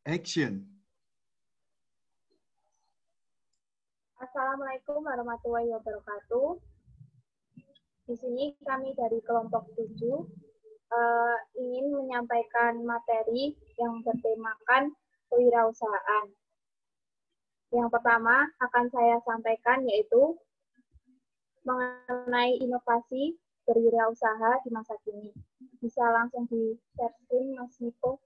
Action. Assalamualaikum warahmatullahi wabarakatuh. Di sini kami dari kelompok 7 ingin menyampaikan materi yang bertemakan kewirausahaan. Yang pertama akan saya sampaikan yaitu mengenai inovasi berwirausaha di masa kini. Bisa langsung di share screen, Mas Niko.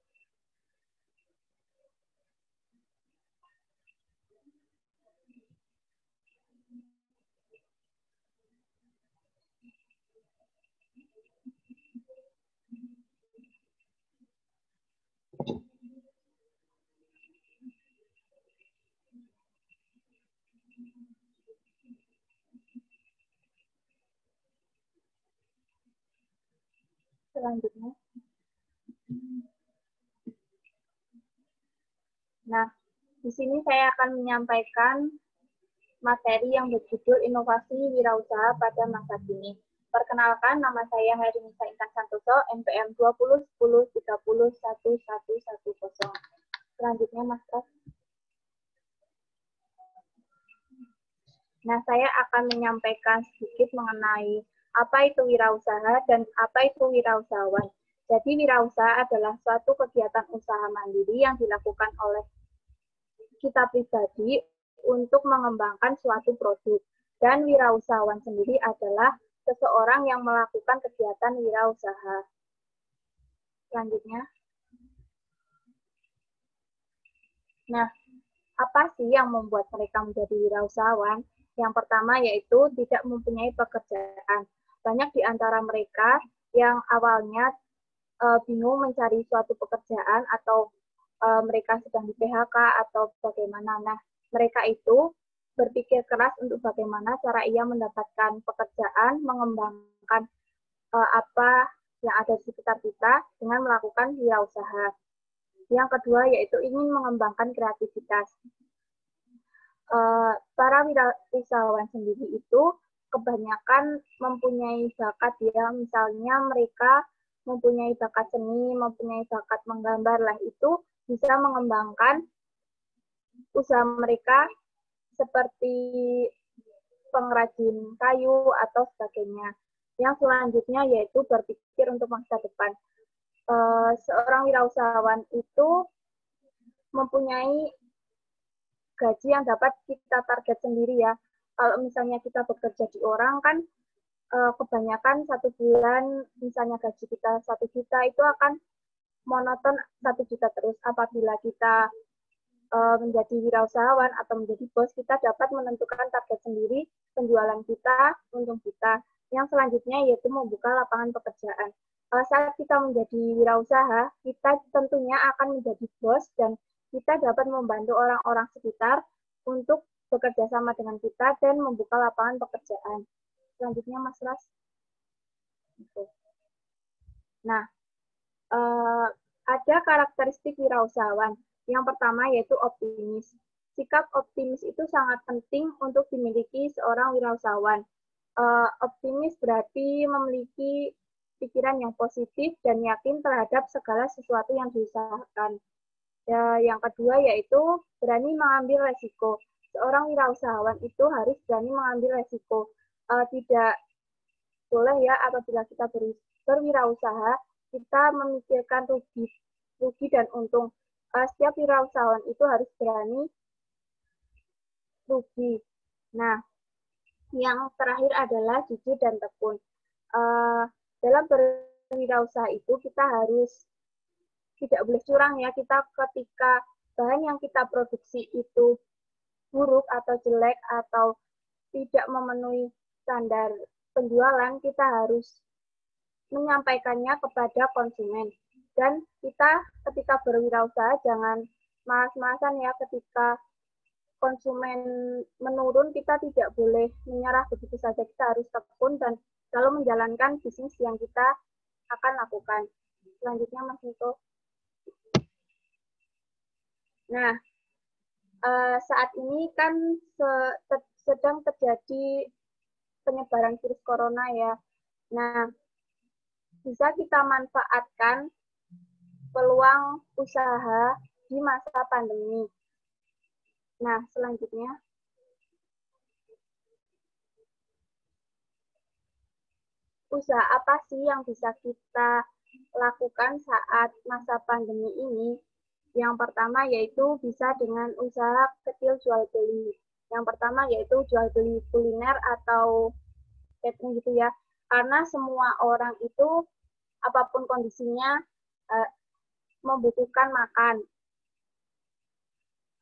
Selanjutnya. Nah, di sini saya akan menyampaikan materi yang berjudul Inovasi Wirausaha pada Masa Kini. Perkenalkan, nama saya Herinisa Intan Santoso, NPM 201010301110. Selanjutnya, Mas Pras. Nah, saya akan menyampaikan sedikit mengenai apa itu wirausaha dan apa itu wirausahawan. Jadi, wirausaha adalah suatu kegiatan usaha mandiri yang dilakukan oleh kita pribadi untuk mengembangkan suatu produk. Dan wirausahawan sendiri adalah seseorang yang melakukan kegiatan wirausaha. Selanjutnya. Nah, apa sih yang membuat mereka menjadi wirausahawan? Yang pertama yaitu tidak mempunyai pekerjaan. Banyak di antara mereka yang awalnya bingung mencari suatu pekerjaan atau mereka sedang di PHK atau bagaimana. Nah, mereka itu berpikir keras untuk bagaimana cara ia mendapatkan pekerjaan, mengembangkan apa yang ada di sekitar kita dengan melakukan wirausaha. Yang kedua yaitu ingin mengembangkan kreativitas. Para wirausahawan sendiri itu kebanyakan mempunyai bakat ya, misalnya mereka mempunyai bakat seni, mempunyai bakat menggambar lah, itu bisa mengembangkan usaha mereka seperti pengrajin kayu atau sebagainya. Yang selanjutnya yaitu berpikir untuk masa depan. Seorang wirausahawan itu mempunyai gaji yang dapat kita target sendiri ya. Kalau misalnya kita bekerja di orang kan kebanyakan satu bulan misalnya gaji kita 1 juta itu akan monoton 1 juta terus. Apabila kita menjadi wirausahawan atau menjadi bos, kita dapat menentukan target sendiri, penjualan kita, untung kita. Yang selanjutnya yaitu membuka lapangan pekerjaan. Saat kita menjadi wirausaha, kita tentunya akan menjadi bos dan kita dapat membantu orang-orang sekitar untuk bekerja sama dengan kita dan membuka lapangan pekerjaan. Selanjutnya, Mas Ras. Nah, ada karakteristik wirausahawan. Yang pertama yaitu optimis. Sikap optimis itu sangat penting untuk dimiliki seorang wirausahawan. Optimis berarti memiliki pikiran yang positif dan yakin terhadap segala sesuatu yang diusahakan. Yang kedua yaitu berani mengambil resiko. Seorang wirausahawan itu harus berani mengambil resiko. Tidak boleh ya apabila kita berwirausaha, kita memikirkan rugi dan untung. Setiap wirausahawan itu harus berani rugi. Nah, yang terakhir adalah jujur dan tekun. Dalam berwirausaha itu kita harus tidak boleh curang ya. Kita ketika bahan yang kita produksi itu buruk atau jelek atau tidak memenuhi standar penjualan, kita harus menyampaikannya kepada konsumen. Dan kita ketika berwirausaha jangan malas-malasan ya, ketika konsumen menurun kita tidak boleh menyerah begitu saja, kita harus tekun dan selalu menjalankan bisnis yang kita akan lakukan. Selanjutnya Mas Niko. Nah, saat ini kan sedang terjadi penyebaran virus corona ya. Nah, bisa kita manfaatkan peluang usaha di masa pandemi. Nah, selanjutnya, usaha apa sih yang bisa kita lakukan saat masa pandemi ini? Yang pertama yaitu bisa dengan usaha kecil jual beli. Yang pertama yaitu jual beli kuliner atau catering gitu ya. Karena semua orang itu apapun kondisinya membutuhkan makan.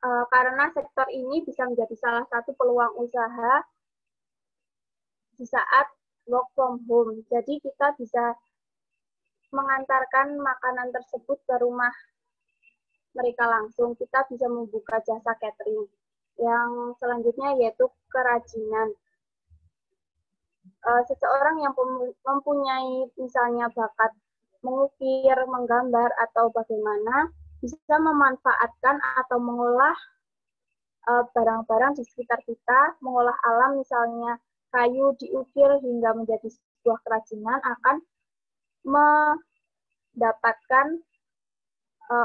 Karena sektor ini bisa menjadi salah satu peluang usaha di saat work from home. Jadi kita bisa mengantarkan makanan tersebut ke rumah mereka langsung. Kita bisa membuka jasa catering. Yang selanjutnya yaitu kerajinan. Seseorang yang mempunyai misalnya bakat mengukir, menggambar, atau bagaimana, bisa memanfaatkan atau mengolah barang-barang di sekitar kita, mengolah alam misalnya kayu diukir hingga menjadi sebuah kerajinan akan mendapatkan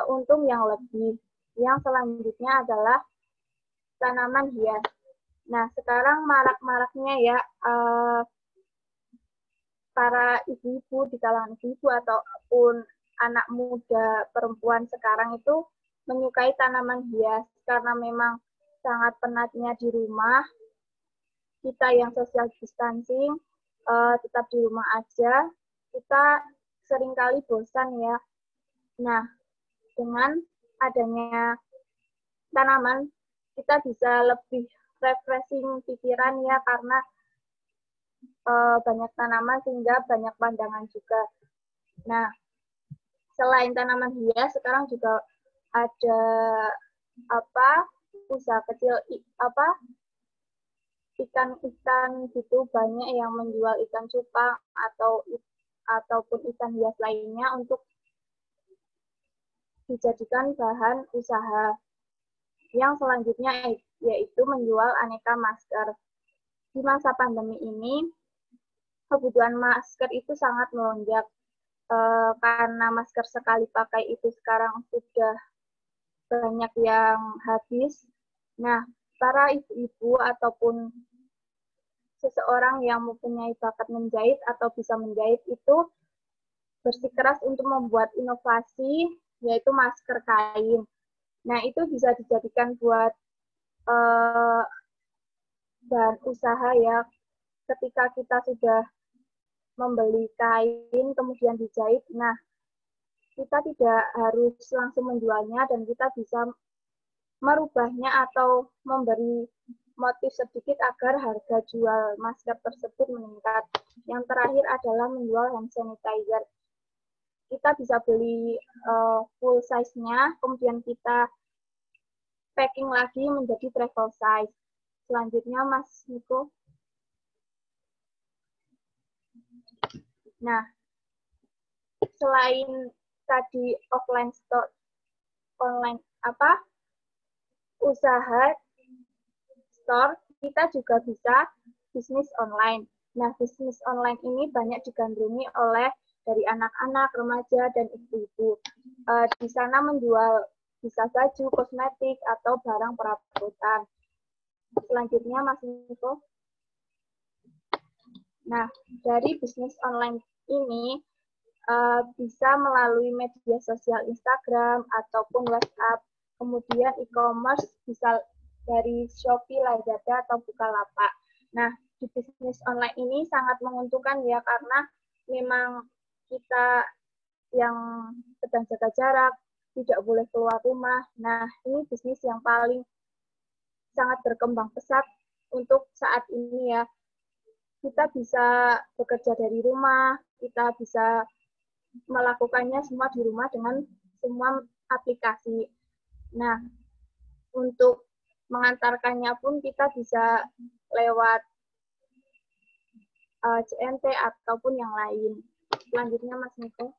untung yang lebih. Yang selanjutnya adalah tanaman hias. Nah, sekarang marak-maraknya ya para ibu-ibu di kalangan ibu ataupun anak muda perempuan sekarang itu menyukai tanaman hias karena memang sangat penatnya di rumah. Kita yang social distancing tetap di rumah aja, kita seringkali bosan ya. Nah, dengan adanya tanaman, kita bisa lebih refreshing pikiran ya, karena banyak tanaman sehingga banyak pandangan juga. Nah, selain tanaman hias, sekarang juga ada usaha kecil ikan-ikan gitu, banyak yang menjual ikan cupang ataupun ikan hias lainnya untuk dijadikan bahan usaha. Yang selanjutnya yaitu menjual aneka masker. Di masa pandemi ini, kebutuhan masker itu sangat melonjak karena masker sekali pakai itu sekarang sudah banyak yang habis. Nah, para ibu-ibu ataupun seseorang yang mempunyai bakat menjahit atau bisa menjahit itu bersikeras untuk membuat inovasi, yaitu masker kain. Nah, itu bisa dijadikan buat bahan usaha ya. Ketika kita sudah membeli kain, kemudian dijahit, nah, kita tidak harus langsung menjualnya dan kita bisa merubahnya atau memberi motif sedikit agar harga jual masker tersebut meningkat. Yang terakhir adalah menjual hand sanitizer. Kita bisa beli full size-nya, kemudian kita packing lagi menjadi travel size. Selanjutnya, Mas Niko. Nah, selain tadi offline store, online usaha store, kita juga bisa bisnis online. Nah, bisnis online ini banyak digandrungi oleh dari anak-anak, remaja, dan ibu-ibu. Di sana menjual bisa baju, kosmetik, atau barang perabotan. Selanjutnya, Mas Niko. Nah, dari bisnis online ini bisa melalui media sosial Instagram ataupun WhatsApp. Kemudian e-commerce bisa dari Shopee, Lazada, atau Bukalapak. Nah, di bisnis online ini sangat menguntungkan ya, karena memang kita yang sedang jaga jarak, tidak boleh keluar rumah. Nah, ini bisnis yang paling sangat berkembang pesat untuk saat ini ya. Kita bisa bekerja dari rumah, kita bisa melakukannya semua di rumah dengan semua aplikasi. Nah, untuk mengantarkannya pun kita bisa lewat CNT ataupun yang lain. Selanjutnya, Mas Niko.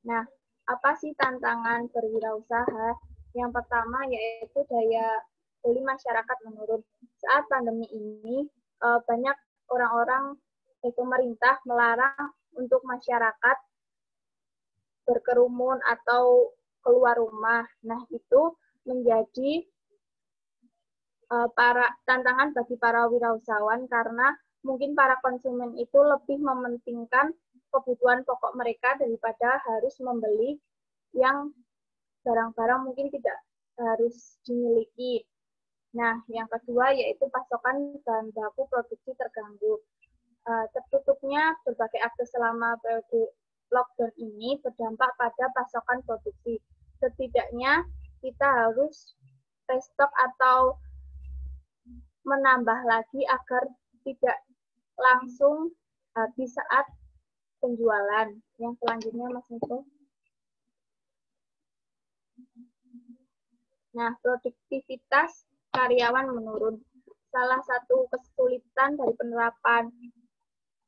Nah, apa sih tantangan berwirausaha? Yang pertama yaitu daya beli masyarakat menurun. Saat pandemi ini, banyak orang-orang pemerintah melarang untuk masyarakat berkerumun atau keluar rumah. Nah, itu menjadi tantangan bagi para wirausahawan karena mungkin para konsumen itu lebih mementingkan kebutuhan pokok mereka daripada harus membeli yang barang-barang mungkin tidak harus dimiliki. Nah, yang kedua yaitu pasokan bahan baku produksi terganggu. Tertutupnya berbagai akses selama periode lockdown ini berdampak pada pasokan produksi. Setidaknya kita harus restock atau menambah lagi agar tidak langsung habis saat penjualan. Yang selanjutnya Mas Niko. Nah, produktivitas karyawan menurun. Salah satu kesulitan dari penerapan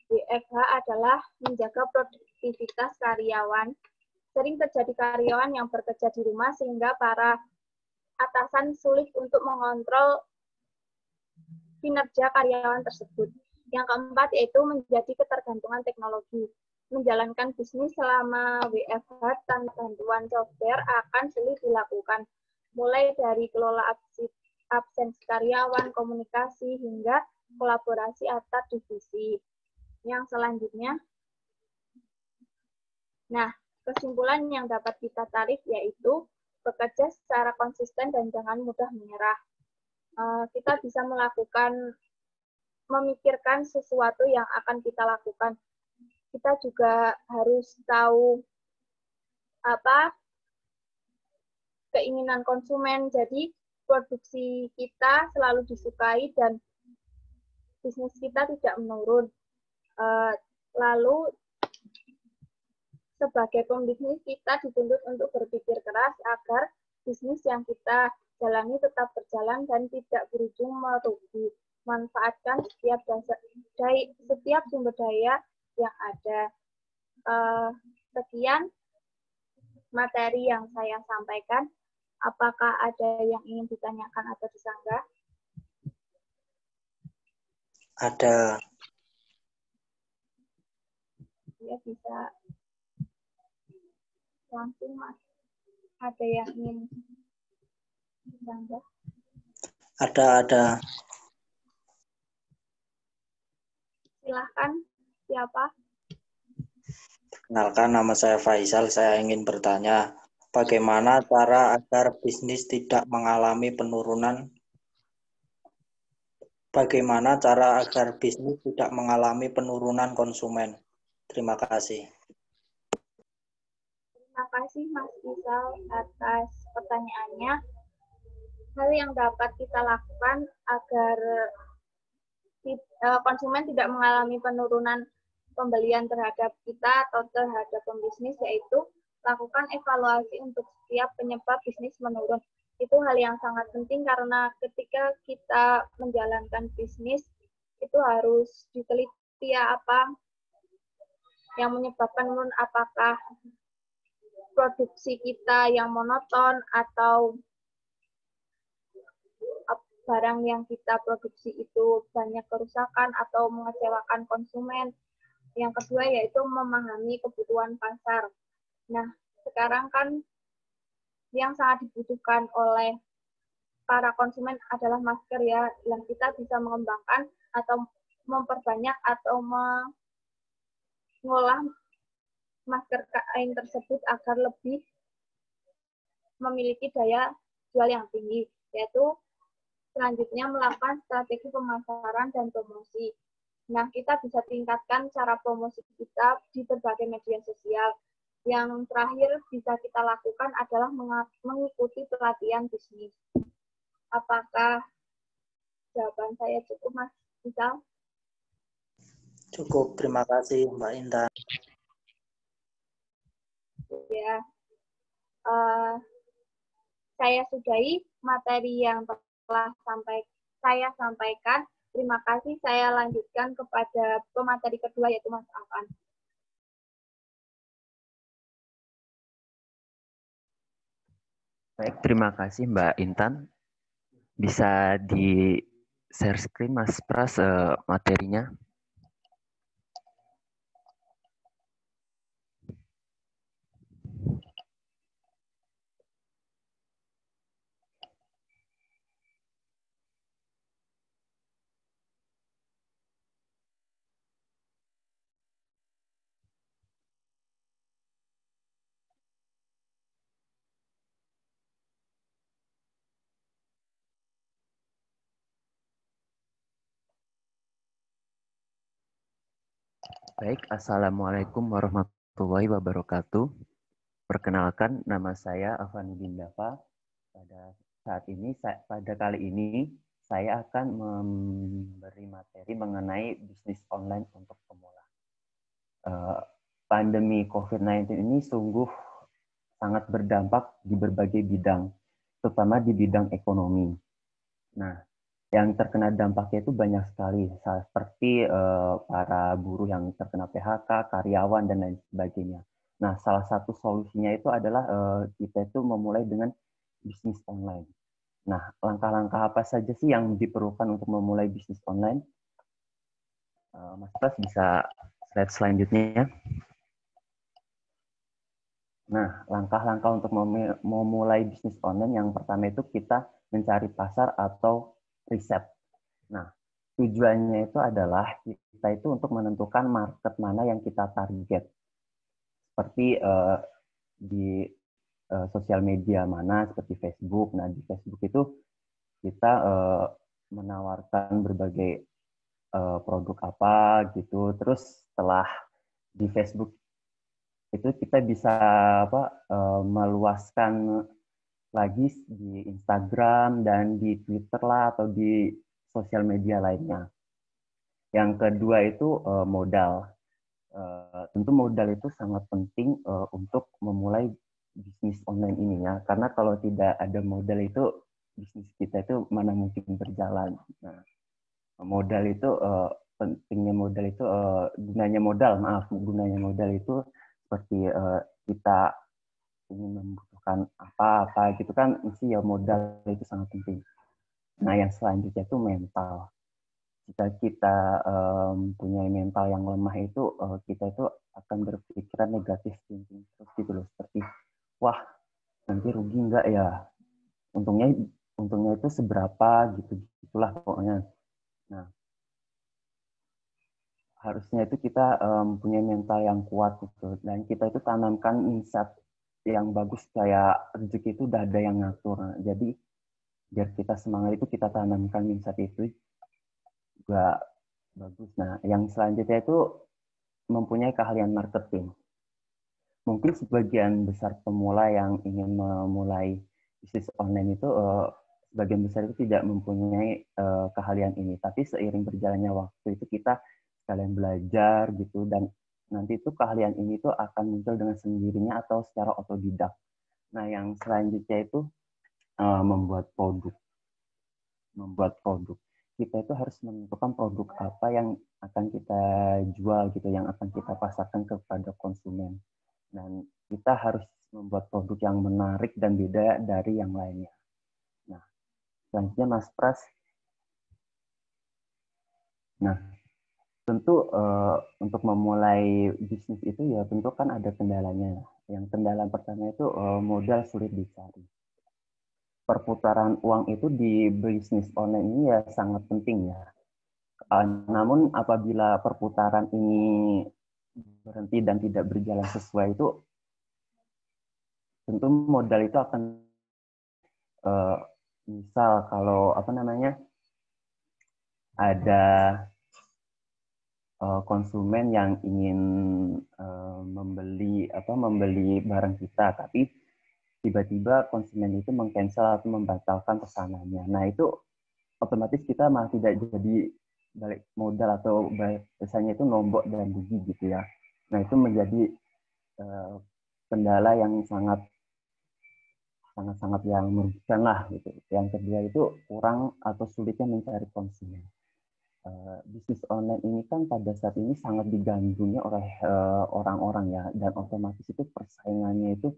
WFH adalah menjaga produktivitas karyawan. Sering terjadi karyawan yang bekerja di rumah sehingga para atasan sulit untuk mengontrol kinerja karyawan tersebut. Yang keempat yaitu menjadi ketergantungan teknologi. Menjalankan bisnis selama WFH tanpa bantuan software akan sulit dilakukan. Mulai dari kelola absensi karyawan, komunikasi, hingga kolaborasi antar divisi. Yang selanjutnya, nah, kesimpulan yang dapat kita tarik yaitu bekerja secara konsisten dan jangan mudah menyerah. Kita bisa memikirkan sesuatu yang akan kita lakukan. Kita juga harus tahu apa keinginan konsumen. Jadi produksi kita selalu disukai dan bisnis kita tidak menurun. Lalu sebagai pembisnis kita dituntut untuk berpikir keras agar bisnis yang kita jalani tetap berjalan dan tidak berujung merugi. Manfaatkan setiap sumber daya yang ada. Sekian materi yang saya sampaikan. Apakah ada yang ingin ditanyakan atau disanggah? Ada. Ya, bisa langsung, Mas. Ada yang ingin disanggah? Ada. Silahkan, siapa? Kenalkan, nama saya Faisal. Saya ingin bertanya, bagaimana cara agar bisnis tidak mengalami penurunan? Bagaimana cara agar bisnis tidak mengalami penurunan konsumen? Terima kasih. Terima kasih Mas Faisal atas pertanyaannya. Hal yang dapat kita lakukan agar konsumen tidak mengalami penurunan pembelian terhadap kita atau terhadap pembisnis yaitu lakukan evaluasi untuk setiap penyebab bisnis menurun. Itu hal yang sangat penting karena ketika kita menjalankan bisnis itu harus diteliti ya apa yang menyebabkan menurun, apakah produksi kita yang monoton atau barang yang kita produksi itu banyak kerusakan atau mengecewakan konsumen. Yang kedua yaitu memahami kebutuhan pasar. Nah, sekarang kan yang sangat dibutuhkan oleh para konsumen adalah masker ya, yang kita bisa mengembangkan atau memperbanyak atau mengolah masker kain tersebut agar lebih memiliki daya jual yang tinggi, yaitu selanjutnya melakukan strategi pemasaran dan promosi. Nah, kita bisa tingkatkan cara promosi kita di berbagai media sosial. Yang terakhir bisa kita lakukan adalah mengikuti pelatihan bisnis. Apakah jawaban saya cukup, Mas Misal? Cukup, terima kasih Mbak Intan. Ya, saya sudahi materi yang telah saya sampaikan. Terima kasih. Saya lanjutkan kepada pemateri kedua yaitu Mas Afan. Baik, terima kasih Mbak Intan. Bisa di share screen Mas Pras materinya. Baik, Assalamualaikum warahmatullahi wabarakatuh. Perkenalkan, nama saya Afanuddin Dafa. Pada kali ini, saya akan memberi materi mengenai bisnis online untuk pemula. Pandemi COVID-19 ini sungguh sangat berdampak di berbagai bidang, terutama di bidang ekonomi. Nah, yang terkena dampaknya itu banyak sekali, seperti para buruh yang terkena PHK, karyawan, dan lain sebagainya. Nah, salah satu solusinya itu adalah kita itu memulai dengan bisnis online. Nah, langkah-langkah apa saja sih yang diperlukan untuk memulai bisnis online? Mas Pras bisa slide selanjutnya. Nah, langkah-langkah untuk memulai bisnis online yang pertama itu kita mencari pasar atau riset. Nah, tujuannya itu adalah kita itu untuk menentukan market mana yang kita target. Seperti di sosial media mana, seperti Facebook. Nah, di Facebook itu kita menawarkan berbagai produk apa gitu. Terus setelah di Facebook itu kita bisa meluaskan lagi di Instagram dan di Twitter lah atau di sosial media lainnya. Yang kedua itu modal. Tentu modal itu sangat penting untuk memulai bisnis online ini ya, karena kalau tidak ada modal itu bisnis kita itu mana mungkin berjalan. Nah, modal itu pentingnya modal itu gunanya modal itu seperti kita ingin membutuhkan apa-apa gitu kan, mesti ya modal itu sangat penting. Nah, yang selanjutnya itu mental. Jika kita punya mental yang lemah itu, kita itu akan berpikiran negatif thinking terus gitu loh, seperti wah nanti rugi nggak ya, untungnya itu seberapa gitu gitulah pokoknya. Nah, harusnya itu kita punya mental yang kuat gitu, dan kita itu tanamkan mindset yang bagus, kayak rezeki itu udah ada yang ngatur. Nah, jadi biar kita semangat itu kita tanamkan mindset itu juga bagus. Nah, yang selanjutnya itu mempunyai keahlian marketing. Mungkin sebagian besar pemula yang ingin memulai bisnis online itu sebagian besar itu tidak mempunyai keahlian ini. Tapi seiring berjalannya waktu itu kita sekalian belajar gitu, dan nanti itu keahlian ini tuh akan muncul dengan sendirinya atau secara otodidak. Nah, yang selanjutnya itu membuat produk. Kita itu harus menentukan produk apa yang akan kita jual gitu, yang akan kita pasarkan kepada konsumen. Dan kita harus membuat produk yang menarik dan beda dari yang lainnya. Nah, selanjutnya Mas Pras. Nah, tentu untuk memulai bisnis itu ya tentu kan ada kendalanya. Yang kendala pertama itu modal sulit dicari. Perputaran uang itu di bisnis online ini ya sangat penting ya. Namun apabila perputaran ini berhenti dan tidak berjalan sesuai itu, tentu modal itu akan misal kalau ada konsumen yang ingin membeli barang kita, tapi tiba-tiba konsumen itu meng-cancel atau membatalkan pesanannya. Nah, itu otomatis kita malah tidak jadi balik modal, atau biasanya itu nombok dan rugi gitu ya. Nah, itu menjadi kendala yang sangat yang merugikan lah gitu. Yang kedua itu kurang atau sulitnya mencari konsumen. Bisnis online ini kan pada saat ini sangat digandrungi oleh orang-orang ya, dan otomatis itu persaingannya itu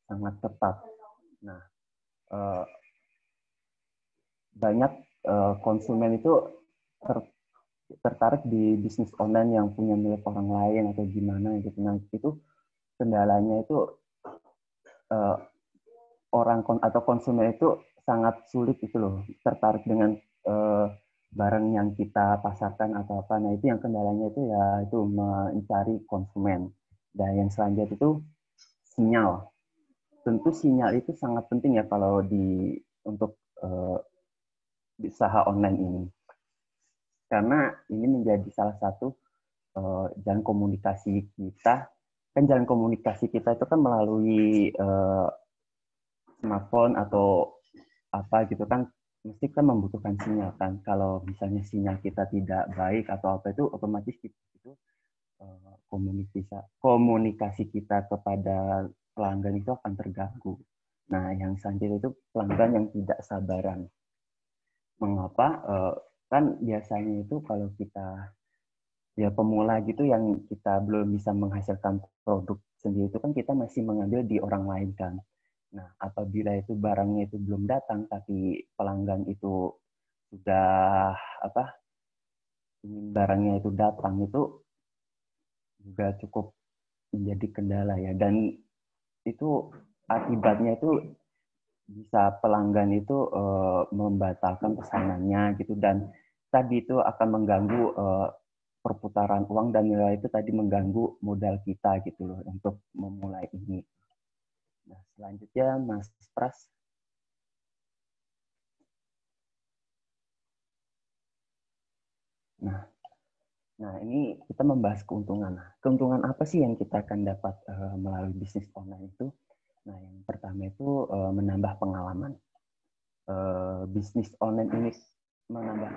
sangat ketat. Nah, banyak konsumen itu tertarik di bisnis online yang punya milik orang lain atau gimana gitu. Nah, itu kendalanya itu orang atau konsumen itu sangat sulit itu loh tertarik dengan barang yang kita pasarkan atau apa. Nah, itu yang kendalanya itu ya itu mencari konsumen. Dan yang selanjutnya itu sinyal. Tentu sinyal itu sangat penting ya kalau untuk usaha online ini. Karena ini menjadi salah satu jalan komunikasi kita. Kan jalan komunikasi kita itu kan melalui smartphone atau apa gitu kan, mesti kan membutuhkan sinyal kan. Kalau misalnya sinyal kita tidak baik atau apa itu otomatis itu komunikasi kita kepada pelanggan itu akan terganggu. Nah, yang selanjutnya itu pelanggan yang tidak sabaran. Mengapa? Kan biasanya itu kalau kita ya pemula gitu yang kita belum bisa menghasilkan produk sendiri itu kan kita masih mengambil di orang lain kan. Nah, apabila itu barangnya itu belum datang tapi pelanggan itu sudah ingin barangnya itu datang, itu juga cukup menjadi kendala ya, dan itu akibatnya itu bisa pelanggan itu membatalkan pesanannya gitu, dan tadi itu akan mengganggu perputaran uang dan nilai itu tadi mengganggu modal kita gitu loh untuk memulai ini. Nah, selanjutnya Mas Pras. Nah, ini kita membahas keuntungan. Keuntungan apa sih yang kita akan dapat melalui bisnis online itu? Nah, yang pertama itu menambah pengalaman. Bisnis online ini menambah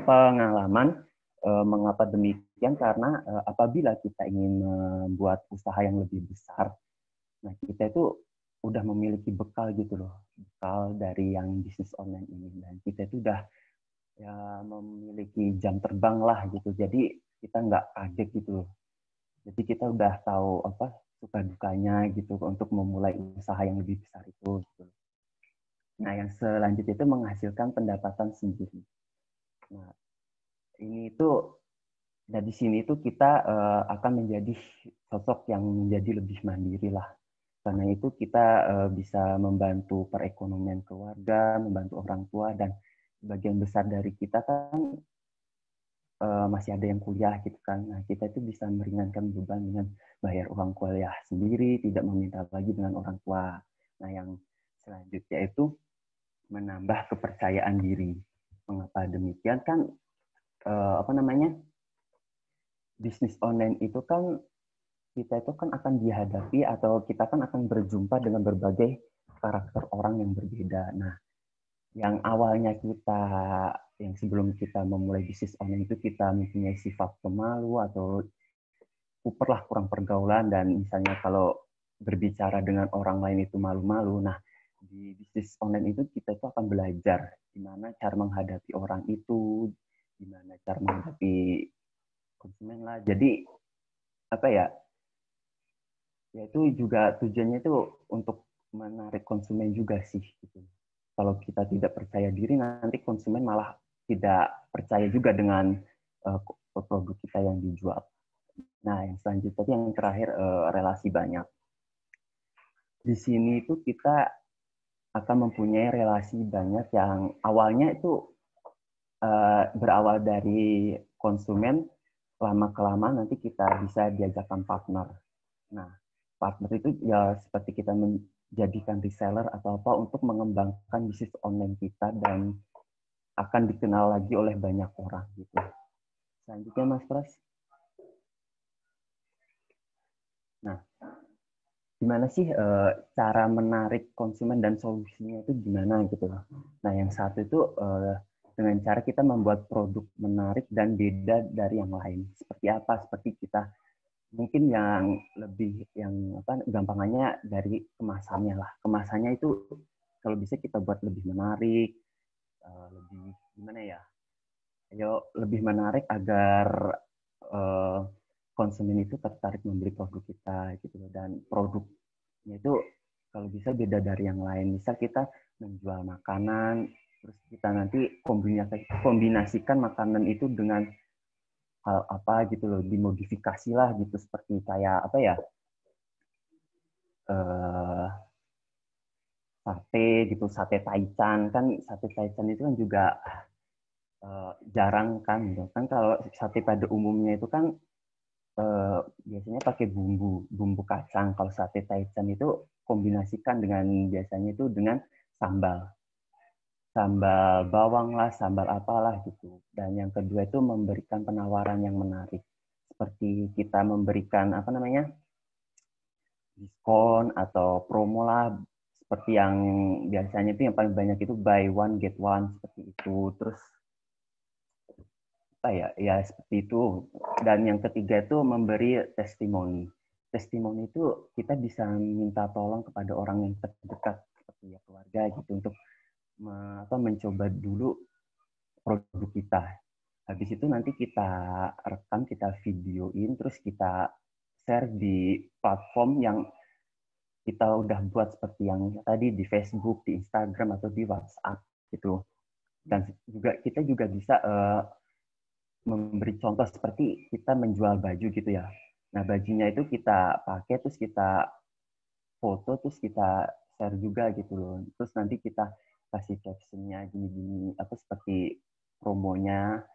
pengalaman. Mengapa demikian? Karena apabila kita ingin membuat usaha yang lebih besar, nah kita itu udah memiliki bekal gitu loh, bekal dari yang bisnis online ini, dan kita itu udah ya memiliki jam terbang lah gitu. Jadi kita nggak kaget gitu loh. Jadi kita udah tahu apa suka dukanya gitu untuk memulai usaha yang lebih besar itu. Gitu. Nah, yang selanjutnya itu menghasilkan pendapatan sendiri. Nah, ini itu dari sini itu kita akan menjadi sosok yang menjadi lebih mandiri lah. Karena itu kita bisa membantu perekonomian keluarga, membantu orang tua, dan sebagian besar dari kita kan masih ada yang kuliah gitu kan. Nah, kita itu bisa meringankan beban dengan bayar uang kuliah sendiri, tidak meminta lagi dengan orang tua. Nah, yang selanjutnya itu menambah kepercayaan diri. Mengapa demikian? Kan bisnis online itu kan kita itu kan akan dihadapi atau kita kan akan berjumpa dengan berbagai karakter orang yang berbeda. Nah, yang awalnya kita, yang sebelum kita memulai bisnis online itu kita mempunyai sifat pemalu atau kurang pergaulan, dan misalnya kalau berbicara dengan orang lain itu malu-malu. Nah, di bisnis online itu kita itu akan belajar gimana cara menghadapi orang itu, gimana cara menghadapi konsumen lah. Jadi apa ya? Ya itu juga tujuannya itu untuk menarik konsumen juga sih gitu. Kalau kita tidak percaya diri, nanti konsumen malah tidak percaya juga dengan produk kita yang dijual. Nah, yang selanjutnya yang terakhir relasi banyak. Di sini itu kita akan mempunyai relasi banyak yang awalnya itu berawal dari konsumen, lama-kelamaan nanti kita bisa diajakkan partner. Nah, partner itu ya seperti kita menjadikan reseller atau apa untuk mengembangkan bisnis online kita dan akan dikenal lagi oleh banyak orang gitu. Selanjutnya Mas Pras. Nah, gimana sih cara menarik konsumen dan solusinya itu gimana gitu loh. Nah, yang satu itu dengan cara kita membuat produk menarik dan beda dari yang lain. Seperti apa? Seperti kita mungkin yang lebih gampangannya dari kemasannya lah. Kemasannya itu kalau bisa kita buat lebih menarik, lebih gimana ya? Ayo lebih menarik agar konsumen itu tertarik membeli produk kita gitu, dan produknya itu kalau bisa beda dari yang lain. Misal kita menjual makanan, terus kita nanti kombinasikan makanan itu dengan hal apa gitu loh, dimodifikasi lah gitu, seperti kayak apa ya, sate gitu, sate taichan. Kan sate taichan itu kan juga jarang kan gitu kan. Kalau sate pada umumnya itu kan biasanya pakai bumbu kacang. Kalau sate taichan itu kombinasikan dengan biasanya itu dengan sambal bawang lah, sambal apalah gitu. Dan yang kedua itu memberikan penawaran yang menarik, seperti kita memberikan apa namanya diskon atau promo lah, seperti yang biasanya itu yang paling banyak itu buy one get one seperti itu. Terus ya seperti itu. Dan yang ketiga itu memberi testimoni. Testimoni itu kita bisa minta tolong kepada orang yang terdekat seperti ya keluarga gitu untuk mencoba dulu produk kita. Habis itu nanti kita rekam, kita videoin, terus kita share di platform yang kita udah buat seperti yang tadi di Facebook, di Instagram atau di WhatsApp gitu. Dan juga kita juga bisa memberi contoh seperti kita menjual baju gitu ya. Nah, bajunya itu kita pakai, terus kita foto, terus kita share juga gitu loh. Terus nanti kita kasih captionnya gini-gini, apa seperti promonya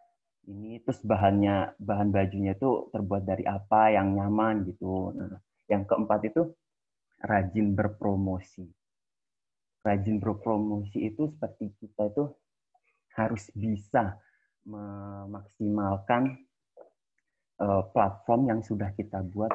ini, terus bahan bajunya itu terbuat dari apa, yang nyaman gitu. Nah, yang keempat itu rajin berpromosi. Rajin berpromosi itu seperti kita itu harus bisa memaksimalkan platform yang sudah kita buat.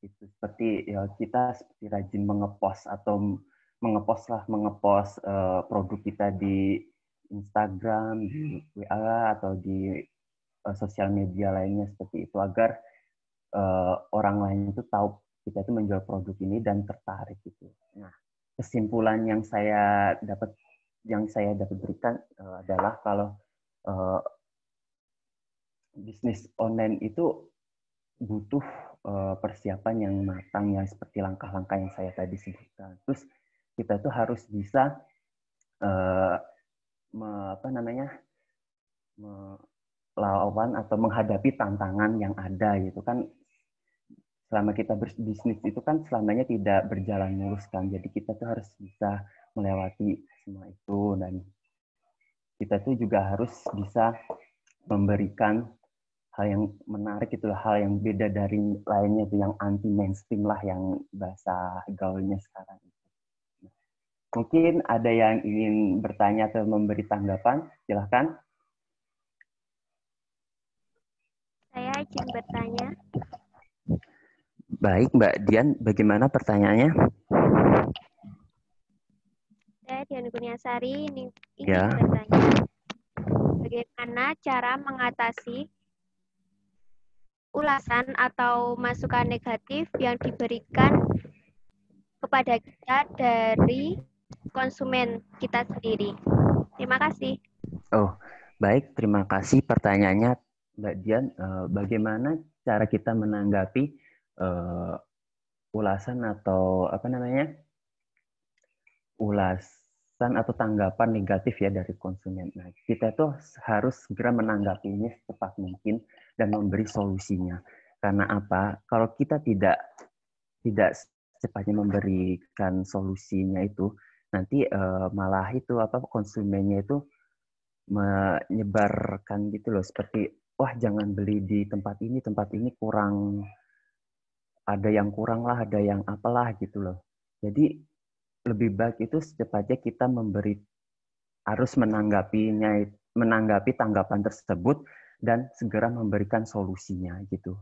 Itu seperti ya, kita seperti rajin mengepost atau mengepost produk kita di Instagram, di WA atau di sosial media lainnya seperti itu, agar orang lain itu tahu kita itu menjual produk ini dan tertarik gitu. Nah, kesimpulan yang saya dapat berikan adalah kalau bisnis online itu butuh persiapan yang matang ya, seperti langkah-langkah yang saya tadi sebutkan. Terus kita tuh harus bisa melawan atau menghadapi tantangan yang ada gitu kan. Selama kita berbisnis itu kan selamanya tidak berjalan mulus kan. Jadi kita tuh harus bisa melewati semua itu, dan kita tuh juga harus bisa memberikan hal yang menarik, itu hal yang beda dari lainnya, itu yang anti mainstream lah, yang bahasa gaulnya sekarang. Mungkin ada yang ingin bertanya atau memberi tanggapan, silahkan. Saya izin bertanya. Baik, Mbak Dian, bagaimana pertanyaannya? Saya Dian Kurniasari ingin Ya. bertanya, bagaimana cara mengatasi ulasan atau masukan negatif yang diberikan kepada kita dari konsumen kita sendiri? Terima kasih. Oh, baik, terima kasih pertanyaannya, Mbak Dian. Bagaimana cara kita menanggapi ulasan atau ulasan atau tanggapan negatif ya dari konsumen. Nah, kita tuh harus segera menanggapinya secepat mungkin dan memberi solusinya. Karena apa? Kalau kita tidak secepatnya memberikan solusinya itu, nanti malah itu konsumennya itu menyebarkan gitu loh, seperti wah jangan beli di tempat ini kurang, ada yang kurang lah, ada yang apalah gitu loh. Jadi lebih baik itu secepatnya kita harus menanggapi tanggapan tersebut dan segera memberikan solusinya gitu.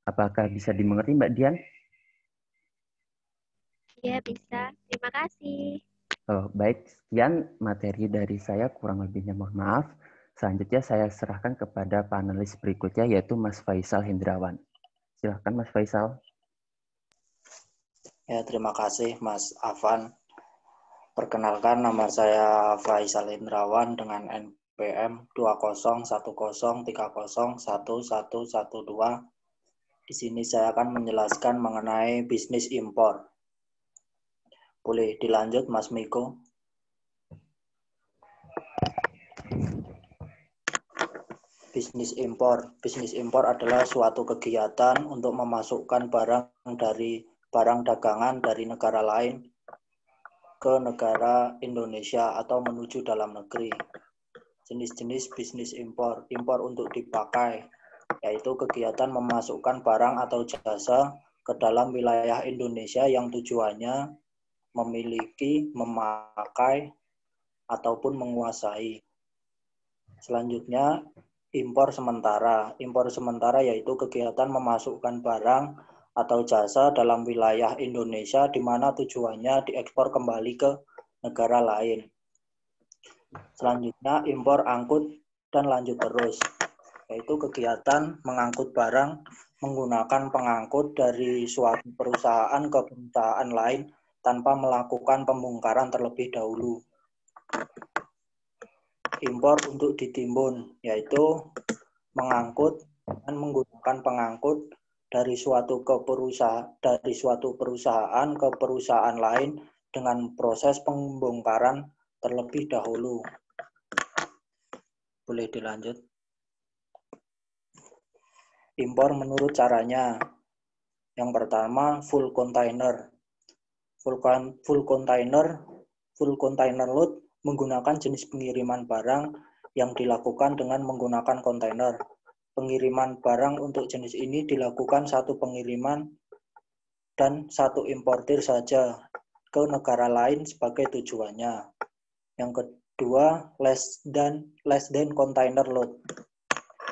Apakah bisa dimengerti, Mbak Dian? Iya, bisa. Terima kasih. Baik, sekian materi dari saya, kurang lebihnya mohon maaf. Selanjutnya saya serahkan kepada panelis berikutnya, yaitu Mas Faisal Hendrawan. Silahkan Mas Faisal. Ya, terima kasih Mas Afan. Perkenalkan, nama saya Faisal Hendrawan dengan NPM 201030301112. Di sini saya akan menjelaskan mengenai bisnis impor. Boleh dilanjut, Mas Miko? Bisnis impor. Bisnis impor adalah suatu kegiatan untuk memasukkan barang dagangan dari negara lain ke negara Indonesia atau menuju dalam negeri. Jenis-jenis bisnis impor. Impor untuk dipakai, yaitu kegiatan memasukkan barang atau jasa ke dalam wilayah Indonesia yang tujuannya memiliki, memakai, ataupun menguasai. Selanjutnya, impor sementara. Impor sementara yaitu kegiatan memasukkan barang atau jasa dalam wilayah Indonesia di mana tujuannya diekspor kembali ke negara lain. Selanjutnya impor angkut dan lanjut terus, yaitu kegiatan mengangkut barang menggunakan pengangkut dari suatu perusahaan ke perusahaan lain tanpa melakukan pembongkaran terlebih dahulu. Impor untuk ditimbun, yaitu mengangkut dan menggunakan pengangkut dari suatu perusahaan ke perusahaan lain dengan proses pembongkaran terlebih dahulu. Boleh dilanjut. Impor menurut caranya. Yang pertama, full container. Full container load menggunakan jenis pengiriman barang yang dilakukan dengan menggunakan kontainer. Pengiriman barang untuk jenis ini dilakukan satu pengiriman dan satu importir saja ke negara lain sebagai tujuannya. Yang kedua, less than container load.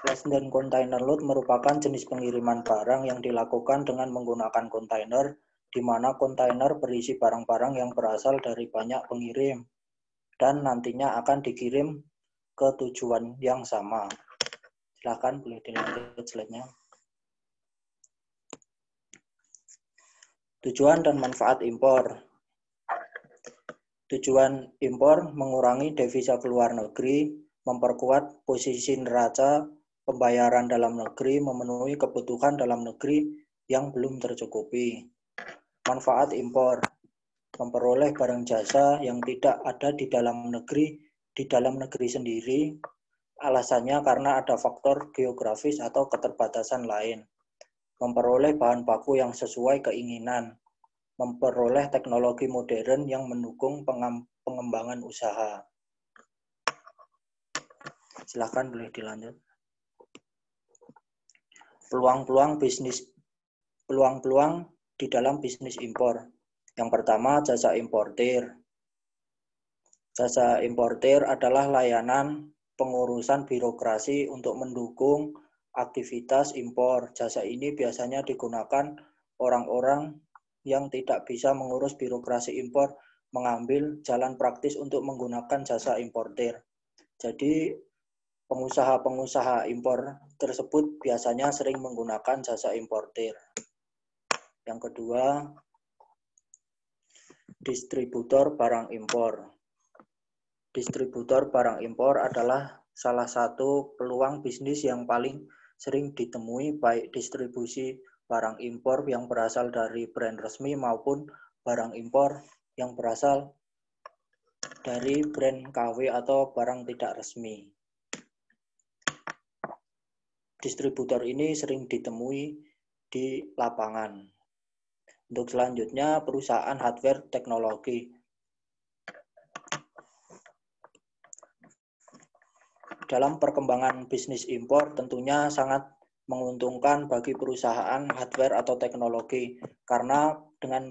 Less than container load merupakan jenis pengiriman barang yang dilakukan dengan menggunakan kontainer, di mana kontainer berisi barang-barang yang berasal dari banyak pengirim dan nantinya akan dikirim ke tujuan yang sama. Silakan boleh dilanjut slide-nya. Tujuan dan manfaat impor. Tujuan impor mengurangi devisa keluar negeri, memperkuat posisi neraca pembayaran dalam negeri, memenuhi kebutuhan dalam negeri yang belum tercukupi. Manfaat impor, memperoleh barang jasa yang tidak ada di dalam negeri sendiri. Alasannya karena ada faktor geografis atau keterbatasan lain. Memperoleh bahan baku yang sesuai keinginan. Memperoleh teknologi modern yang mendukung pengembangan usaha. Silakan boleh dilanjut. Peluang-peluang di dalam bisnis impor. Yang pertama, jasa importir. Jasa importir adalah layanan pengurusan birokrasi untuk mendukung aktivitas impor. Jasa ini biasanya digunakan orang-orang yang tidak bisa mengurus birokrasi impor, mengambil jalan praktis untuk menggunakan jasa importir. Jadi, pengusaha-pengusaha impor tersebut biasanya sering menggunakan jasa importir. Yang kedua, distributor barang impor. Distributor barang impor adalah salah satu peluang bisnis yang paling sering ditemui, baik distribusi barang impor yang berasal dari brand resmi maupun barang impor yang berasal dari brand KW atau barang tidak resmi. Distributor ini sering ditemui di lapangan. Untuk selanjutnya, perusahaan hardware teknologi. Dalam perkembangan bisnis impor tentunya sangat menguntungkan bagi perusahaan hardware atau teknologi, karena dengan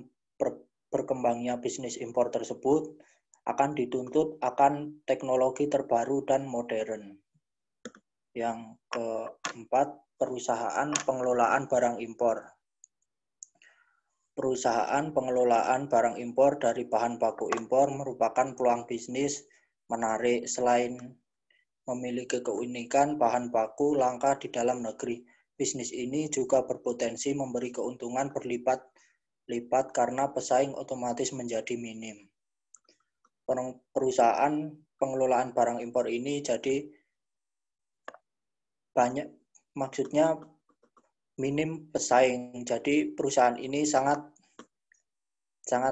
berkembangnya bisnis impor tersebut akan dituntut akan teknologi terbaru dan modern. Yang keempat, perusahaan pengelolaan barang impor. Perusahaan pengelolaan barang impor dari bahan baku impor merupakan peluang bisnis menarik. Selain memiliki keunikan bahan baku langka di dalam negeri, bisnis ini juga berpotensi memberi keuntungan berlipat-lipat karena pesaing otomatis menjadi minim. Perusahaan pengelolaan barang impor ini jadi banyak, maksudnya minim pesaing. Jadi perusahaan ini sangat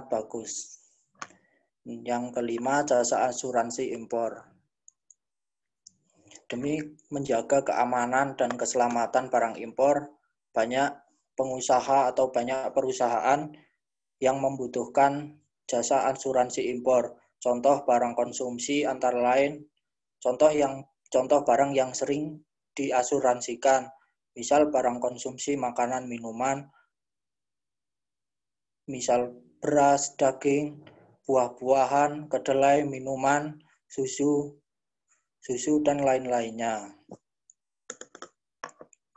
bagus. Yang kelima, jasa asuransi impor. Demi menjaga keamanan dan keselamatan barang impor, banyak pengusaha atau banyak perusahaan yang membutuhkan jasa asuransi impor. Contoh barang konsumsi antara lain, contoh barang yang sering diasuransikan, misal barang konsumsi makanan minuman, misal beras, daging, buah-buahan, kedelai, minuman, susu dan lain-lainnya.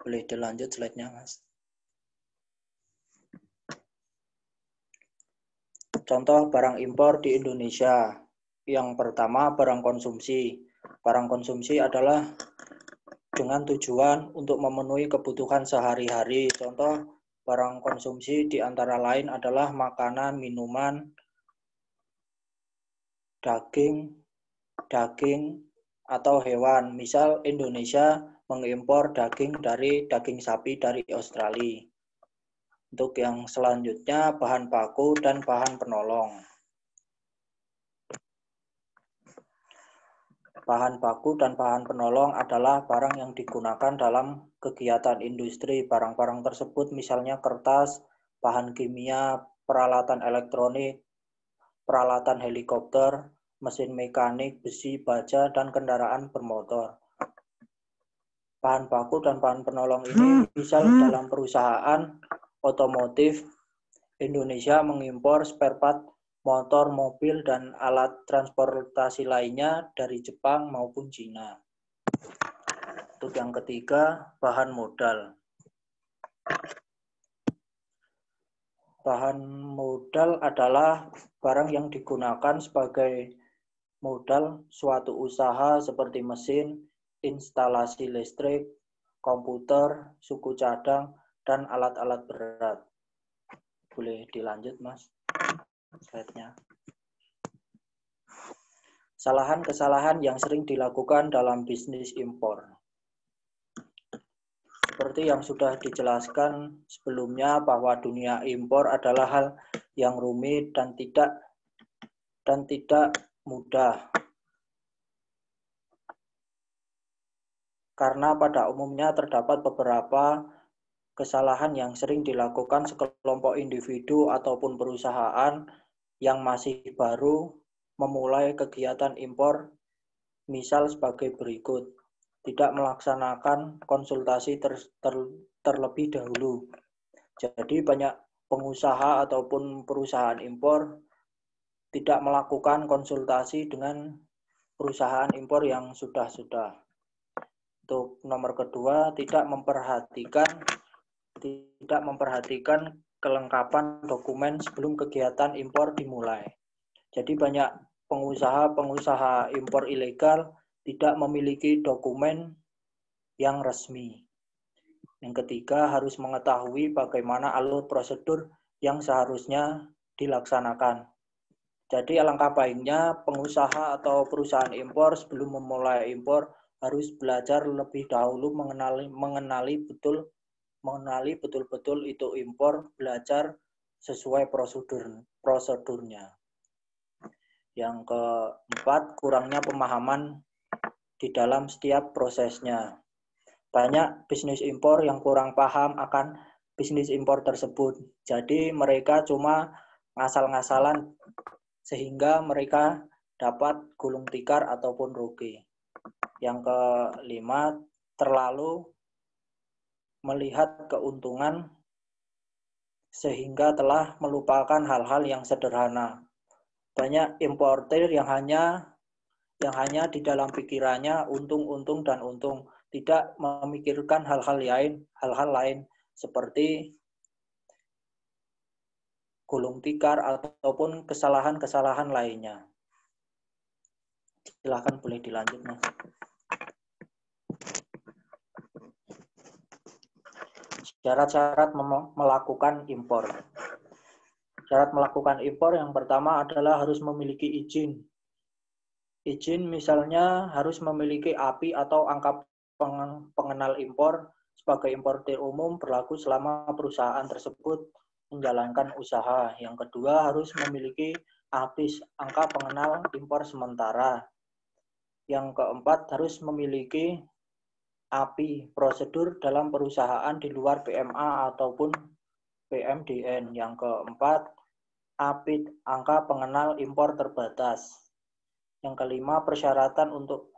Boleh dilanjut slide-nya, Mas. Contoh barang impor di Indonesia. Yang pertama, barang konsumsi. Barang konsumsi adalah dengan tujuan untuk memenuhi kebutuhan sehari-hari. Contoh barang konsumsi di antara lain adalah makanan, minuman, daging, atau hewan. Misal Indonesia mengimpor daging sapi dari Australia. Untuk yang selanjutnya, bahan baku dan bahan penolong. Bahan baku dan bahan penolong adalah barang yang digunakan dalam kegiatan industri. Barang-barang tersebut misalnya kertas, bahan kimia, peralatan elektronik, peralatan helikopter, mesin mekanik, besi, baja, dan kendaraan bermotor. Bahan baku dan bahan penolong ini misal dalam perusahaan otomotif, Indonesia mengimpor spare part motor, mobil, dan alat transportasi lainnya dari Jepang maupun Cina. Untuk yang ketiga, bahan modal. Bahan modal adalah barang yang digunakan sebagai modal suatu usaha seperti mesin, instalasi listrik, komputer, suku cadang, dan alat-alat berat. Boleh dilanjut, Mas, slide-nya. Kesalahan-kesalahan yang sering dilakukan dalam bisnis impor. Seperti yang sudah dijelaskan sebelumnya bahwa dunia impor adalah hal yang rumit dan tidak mudah. Karena pada umumnya terdapat beberapa kesalahan yang sering dilakukan sekelompok individu ataupun perusahaan yang masih baru memulai kegiatan impor, misal sebagai berikut. Tidak melaksanakan konsultasi terlebih dahulu. Jadi banyak pengusaha ataupun perusahaan impor tidak melakukan konsultasi dengan perusahaan impor yang sudah-sudah. Untuk nomor kedua, tidak memperhatikan kelengkapan dokumen sebelum kegiatan impor dimulai. Jadi banyak pengusaha impor ilegal tidak memiliki dokumen yang resmi. Yang ketiga, harus mengetahui bagaimana alur prosedur yang seharusnya dilaksanakan. Jadi alangkah baiknya pengusaha atau perusahaan impor sebelum memulai impor harus belajar lebih dahulu mengenali betul-betul itu impor, belajar sesuai prosedurnya. Yang keempat, kurangnya pemahaman di dalam setiap prosesnya. Banyak bisnis impor yang kurang paham akan bisnis impor tersebut. Jadi mereka cuma ngasal-ngasalan sehingga mereka dapat gulung tikar ataupun rugi. Yang kelima, terlalu melihat keuntungan sehingga telah melupakan hal-hal yang sederhana. Banyak importer yang hanya di dalam pikirannya untung dan untung, tidak memikirkan hal-hal lain seperti gulung tikar ataupun kesalahan-kesalahan lainnya. Silakan boleh dilanjut, Mas. Syarat-syarat melakukan impor. Syarat melakukan impor yang pertama adalah harus memiliki izin. Izin misalnya harus memiliki API atau angka pengenal impor sebagai importir umum berlaku selama perusahaan tersebut menjalankan usaha. Yang kedua harus memiliki APIS, angka pengenal impor sementara. Yang keempat harus memiliki API, prosedur dalam perusahaan di luar PMA ataupun PMDN. Yang keempat, APID, angka pengenal impor terbatas. Yang kelima, persyaratan untuk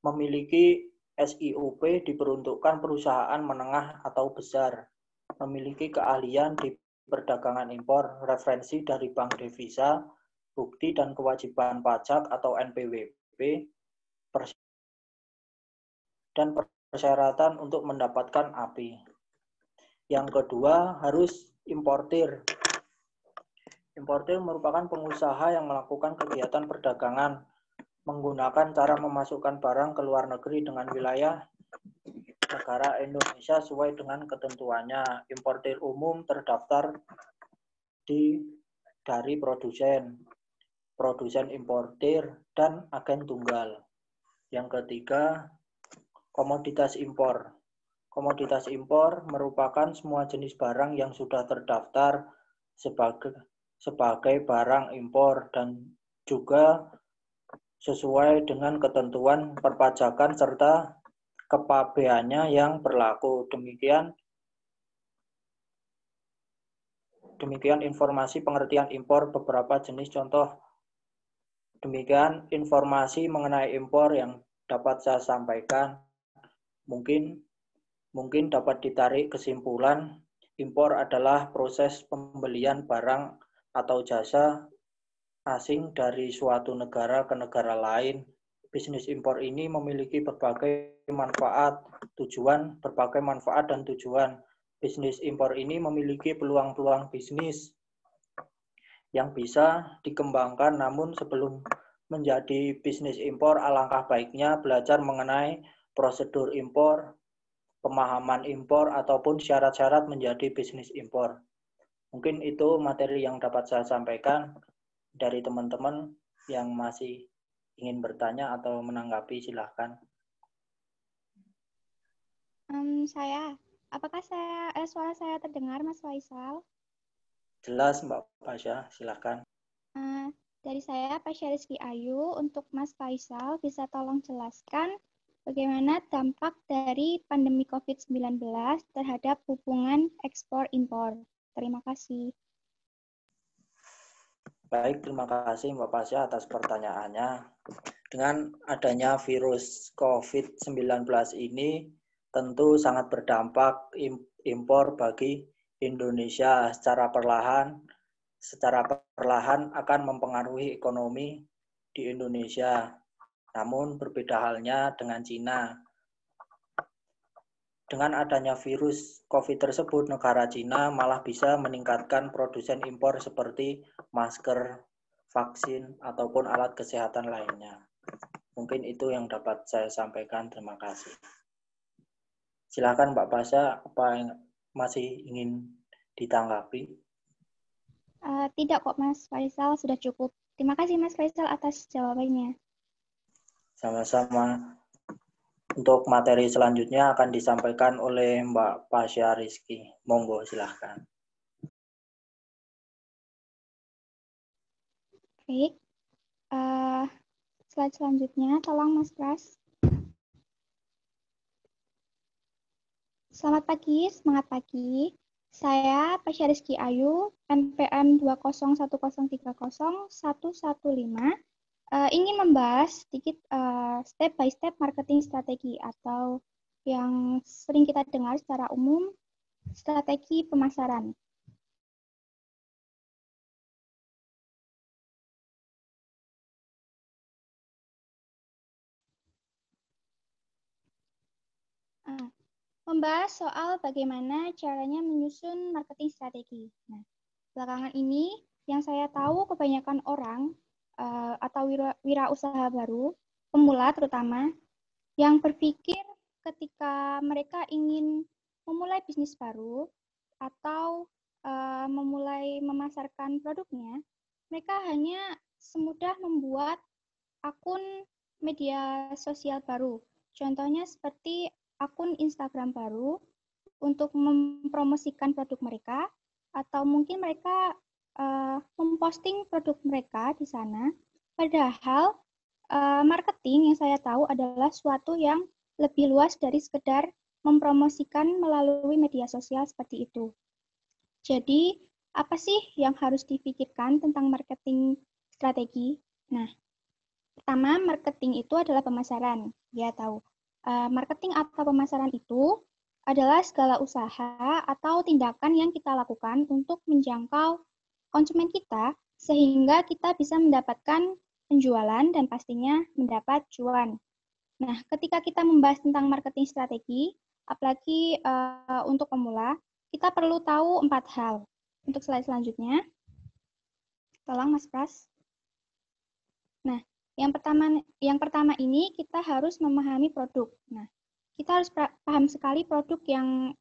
memiliki SIUP diperuntukkan perusahaan menengah atau besar, memiliki keahlian di perdagangan impor, referensi dari bank devisa, bukti dan kewajiban pajak atau NPWP, dan persyaratan untuk mendapatkan API. Yang kedua, harus importir. Importir merupakan pengusaha yang melakukan kegiatan perdagangan menggunakan cara memasukkan barang ke luar negeri dengan wilayah negara Indonesia sesuai dengan ketentuannya. Importir umum terdaftar dari produsen importir, dan agen tunggal. Yang ketiga, komoditas impor. Komoditas impor merupakan semua jenis barang yang sudah terdaftar sebagai barang impor dan juga sesuai dengan ketentuan perpajakan serta kepabeannya yang berlaku. Demikian informasi pengertian impor beberapa jenis contoh. Demikian informasi mengenai impor yang dapat saya sampaikan. Mungkin dapat ditarik kesimpulan, impor adalah proses pembelian barang atau jasa asing dari suatu negara ke negara lain. Bisnis impor ini memiliki berbagai manfaat dan tujuan. Bisnis impor ini memiliki peluang-peluang bisnis yang bisa dikembangkan, namun sebelum menjadi bisnis impor, alangkah baiknya belajar mengenai prosedur impor, pemahaman impor, ataupun syarat-syarat menjadi bisnis impor. Mungkin itu materi yang dapat saya sampaikan. Dari teman-teman yang masih ingin bertanya atau menanggapi, silahkan. Apakah suara saya terdengar, Mas Faisal? Jelas, Mbak Pasha, silahkan. Dari saya, Pasha Rizky Ayu, untuk Mas Faisal, bisa tolong jelaskan bagaimana dampak dari pandemi COVID-19 terhadap hubungan ekspor-impor. Terima kasih. Baik, terima kasih Mbak Pasha atas pertanyaannya. Dengan adanya virus COVID-19 ini, tentu sangat berdampak impor bagi Indonesia secara perlahan akan mempengaruhi ekonomi di Indonesia. Namun berbeda halnya dengan Cina. Dengan adanya virus COVID tersebut, negara Cina malah bisa meningkatkan produsen impor seperti masker, vaksin, ataupun alat kesehatan lainnya. Mungkin itu yang dapat saya sampaikan. Terima kasih. Silakan Mbak Pasha, apa yang masih ingin ditanggapi? Tidak kok Mas Faisal, sudah cukup. Terima kasih Mas Faisal atas jawabannya. Sama-sama. Untuk materi selanjutnya akan disampaikan oleh Mbak Pasha Rizky. Monggo, silahkan. Baik. Slide selanjutnya, tolong Mas Pras. Selamat pagi, semangat pagi. Saya Pasha Rizky Ayu, NPM 201030115, ingin membahas sedikit step by step marketing strategi atau yang sering kita dengar secara umum, strategi pemasaran. Membahas soal bagaimana caranya menyusun marketing strategi. Nah, belakangan ini yang saya tahu kebanyakan orang atau wirausaha baru, pemula terutama, yang berpikir ketika mereka ingin memulai bisnis baru atau memulai memasarkan produknya, mereka hanya semudah membuat akun media sosial baru. Contohnya seperti akun Instagram baru untuk mempromosikan produk mereka, atau mungkin mereka memposting produk mereka di sana. Padahal marketing yang saya tahu adalah suatu yang lebih luas dari sekedar mempromosikan melalui media sosial seperti itu. Jadi, apa sih yang harus dipikirkan tentang marketing strategi? Nah, pertama, marketing itu adalah pemasaran. Ya, tahu. Marketing atau pemasaran itu adalah segala usaha atau tindakan yang kita lakukan untuk menjangkau konsumen kita sehingga kita bisa mendapatkan penjualan dan pastinya mendapat cuan. Nah, ketika kita membahas tentang marketing strategi, apalagi untuk pemula, kita perlu tahu 4 hal. Untuk slide selanjutnya, tolong Mas Pras. Nah, yang pertama ini kita harus memahami produk. Nah, kita harus paham sekali produk yang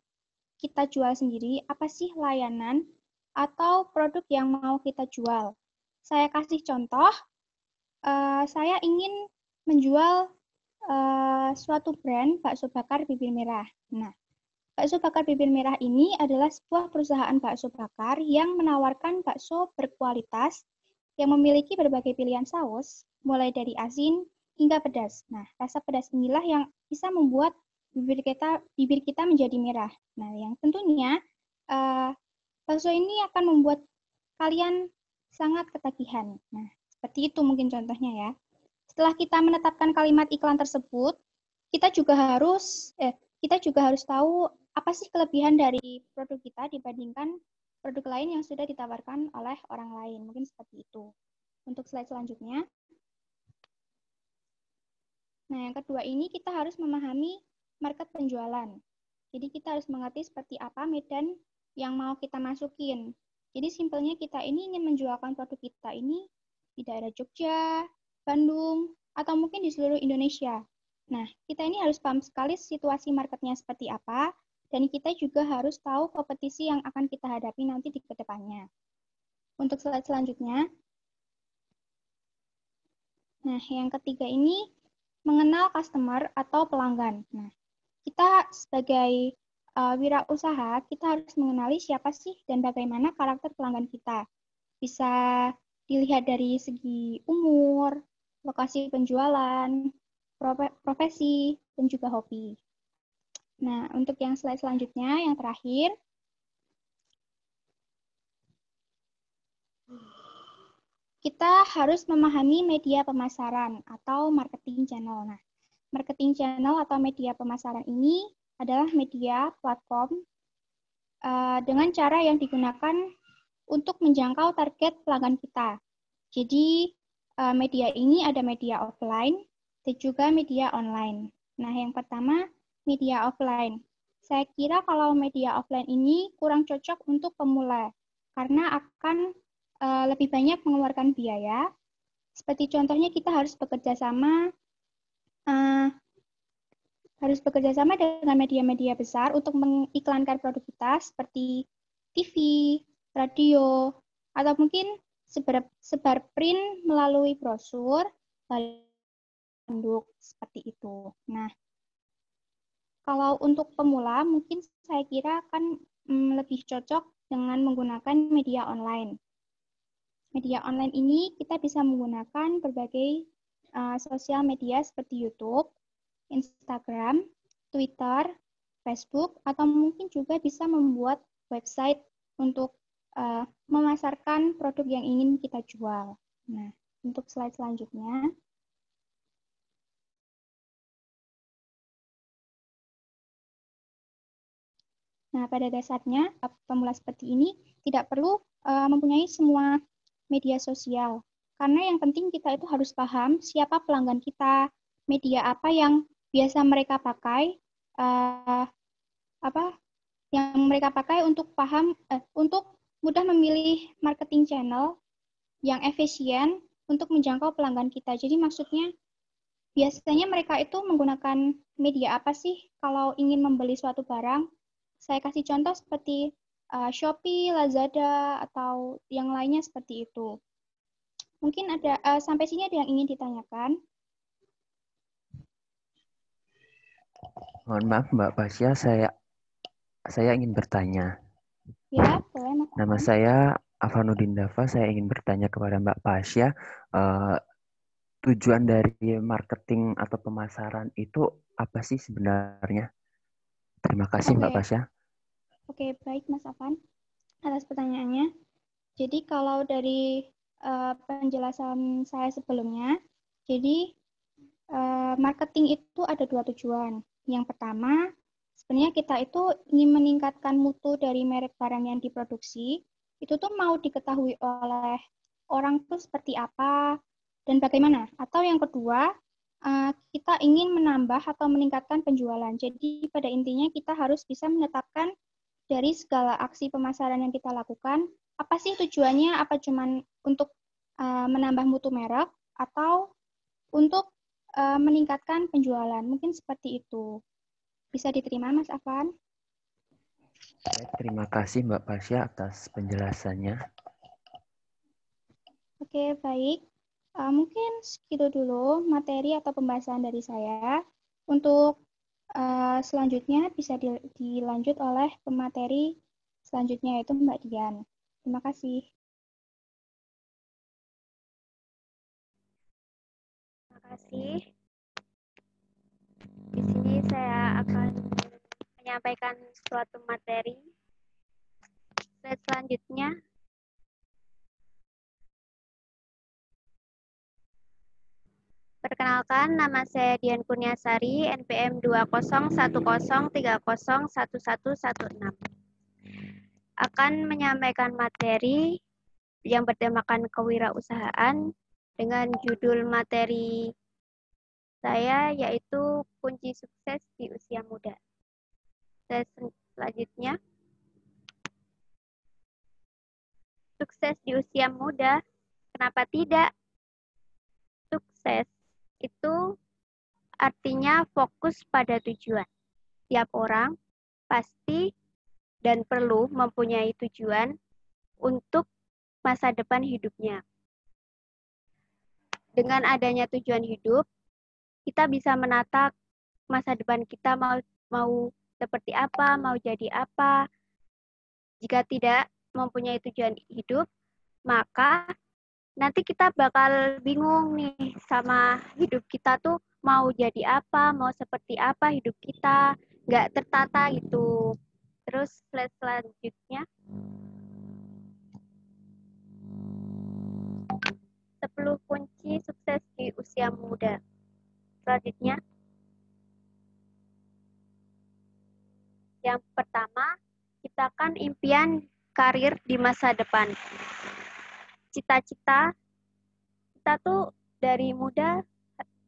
kita jual sendiri, apa sih layanan atau produk yang mau kita jual. Saya kasih contoh, saya ingin menjual suatu brand bakso bakar bibir merah. Nah, bakso bakar bibir merah ini adalah sebuah perusahaan bakso bakar yang menawarkan bakso berkualitas yang memiliki berbagai pilihan saus, mulai dari asin hingga pedas. Nah, rasa pedas inilah yang bisa membuat bibir kita menjadi merah. Nah, yang tentunya bakso ini akan membuat kalian sangat ketagihan. Nah, seperti itu mungkin contohnya ya. Setelah kita menetapkan kalimat iklan tersebut, kita juga harus tahu apa sih kelebihan dari produk kita dibandingkan produk lain yang sudah ditawarkan oleh orang lain. Mungkin seperti itu. Untuk slide selanjutnya. Nah, yang kedua ini kita harus memahami market penjualan. Jadi kita harus mengerti seperti apa medan yang mau kita masukin. Jadi simpelnya kita ini ingin menjualkan produk kita ini di daerah Jogja, Bandung, atau mungkin di seluruh Indonesia. Nah, kita ini harus paham sekali situasi marketnya seperti apa, dan kita juga harus tahu kompetisi yang akan kita hadapi nanti di kedepannya. Untuk slide selanjutnya. Nah, yang ketiga ini mengenal customer atau pelanggan. Nah, kita sebagai wirausaha, kita harus mengenali siapa sih dan bagaimana karakter pelanggan kita. Bisa dilihat dari segi umur, lokasi penjualan, profesi, dan juga hobi. Nah, untuk yang slide selanjutnya, yang terakhir, kita harus memahami media pemasaran atau marketing channel. Nah, marketing channel atau media pemasaran ini adalah media platform dengan cara yang digunakan untuk menjangkau target pelanggan kita. Jadi, media ini ada media offline dan juga media online. Nah, yang pertama, media offline. Saya kira kalau media offline ini kurang cocok untuk pemula, karena akan lebih banyak mengeluarkan biaya. Seperti contohnya kita harus bekerja sama dengan media-media besar untuk mengiklankan produk kita seperti TV, radio, atau mungkin sebar print melalui brosur, handuk, seperti itu. Nah, kalau untuk pemula mungkin saya kira akan lebih cocok dengan menggunakan media online. Media online ini kita bisa menggunakan berbagai sosial media seperti YouTube, Instagram, Twitter, Facebook, atau mungkin juga bisa membuat website untuk memasarkan produk yang ingin kita jual. Nah, untuk slide selanjutnya. Nah, pada dasarnya, pemula seperti ini tidak perlu mempunyai semua media sosial. Karena yang penting kita itu harus paham siapa pelanggan kita, media apa yang biasa mereka pakai, untuk mudah memilih marketing channel yang efisien untuk menjangkau pelanggan kita. Jadi maksudnya biasanya mereka itu menggunakan media apa sih kalau ingin membeli suatu barang? Saya kasih contoh seperti Shopee, Lazada, atau yang lainnya seperti itu. Mungkin ada sampai sini ada yang ingin ditanyakan? Mohon maaf Mbak Pasya, saya ingin bertanya. Ya, boleh Mas. Nama saya Avanuddin Dava, saya ingin bertanya kepada Mbak Pasya, tujuan dari marketing atau pemasaran itu apa sih sebenarnya? Terima kasih Mbak Pasya. Oke, baik Mas Afan atas pertanyaannya. Jadi kalau dari penjelasan saya sebelumnya, jadi marketing itu ada 2 tujuan. Yang pertama, sebenarnya kita itu ingin meningkatkan mutu dari merek barang yang diproduksi, itu tuh mau diketahui oleh orang tuh seperti apa dan bagaimana. Atau yang kedua, kita ingin menambah atau meningkatkan penjualan. Jadi pada intinya kita harus bisa menetapkan dari segala aksi pemasaran yang kita lakukan, apa sih tujuannya? Apa cuman untuk menambah mutu merek atau untuk meningkatkan penjualan? Mungkin seperti itu. Bisa diterima, Mas Afan? Terima kasih Mbak Pasya atas penjelasannya. Oke, baik. Mungkin segitu dulu materi atau pembahasan dari saya. Untuk selanjutnya bisa dilanjut oleh pemateri selanjutnya, yaitu Mbak Dian. Terima kasih. Terima kasih. Di sini saya akan menyampaikan suatu materi. Slide selanjutnya. Perkenalkan, nama saya Dian Kurniasari, NPM 201030301116. Akan menyampaikan materi yang bertemakan kewirausahaan dengan judul materi saya yaitu kunci sukses di usia muda. Selanjutnya, sukses di usia muda, kenapa tidak? Sukses itu artinya fokus pada tujuan. Tiap orang pasti dan perlu mempunyai tujuan untuk masa depan hidupnya. Dengan adanya tujuan hidup, kita bisa menata masa depan kita mau seperti apa, mau jadi apa. Jika tidak mempunyai tujuan hidup, maka nanti kita bakal bingung nih sama hidup kita tuh mau jadi apa, mau seperti apa hidup kita, nggak tertata gitu. Terus slide selanjutnya. 10 kunci sukses di usia muda. Selanjutnya. Yang pertama, ciptakan impian karir di masa depan. Cita-cita, kita tuh dari muda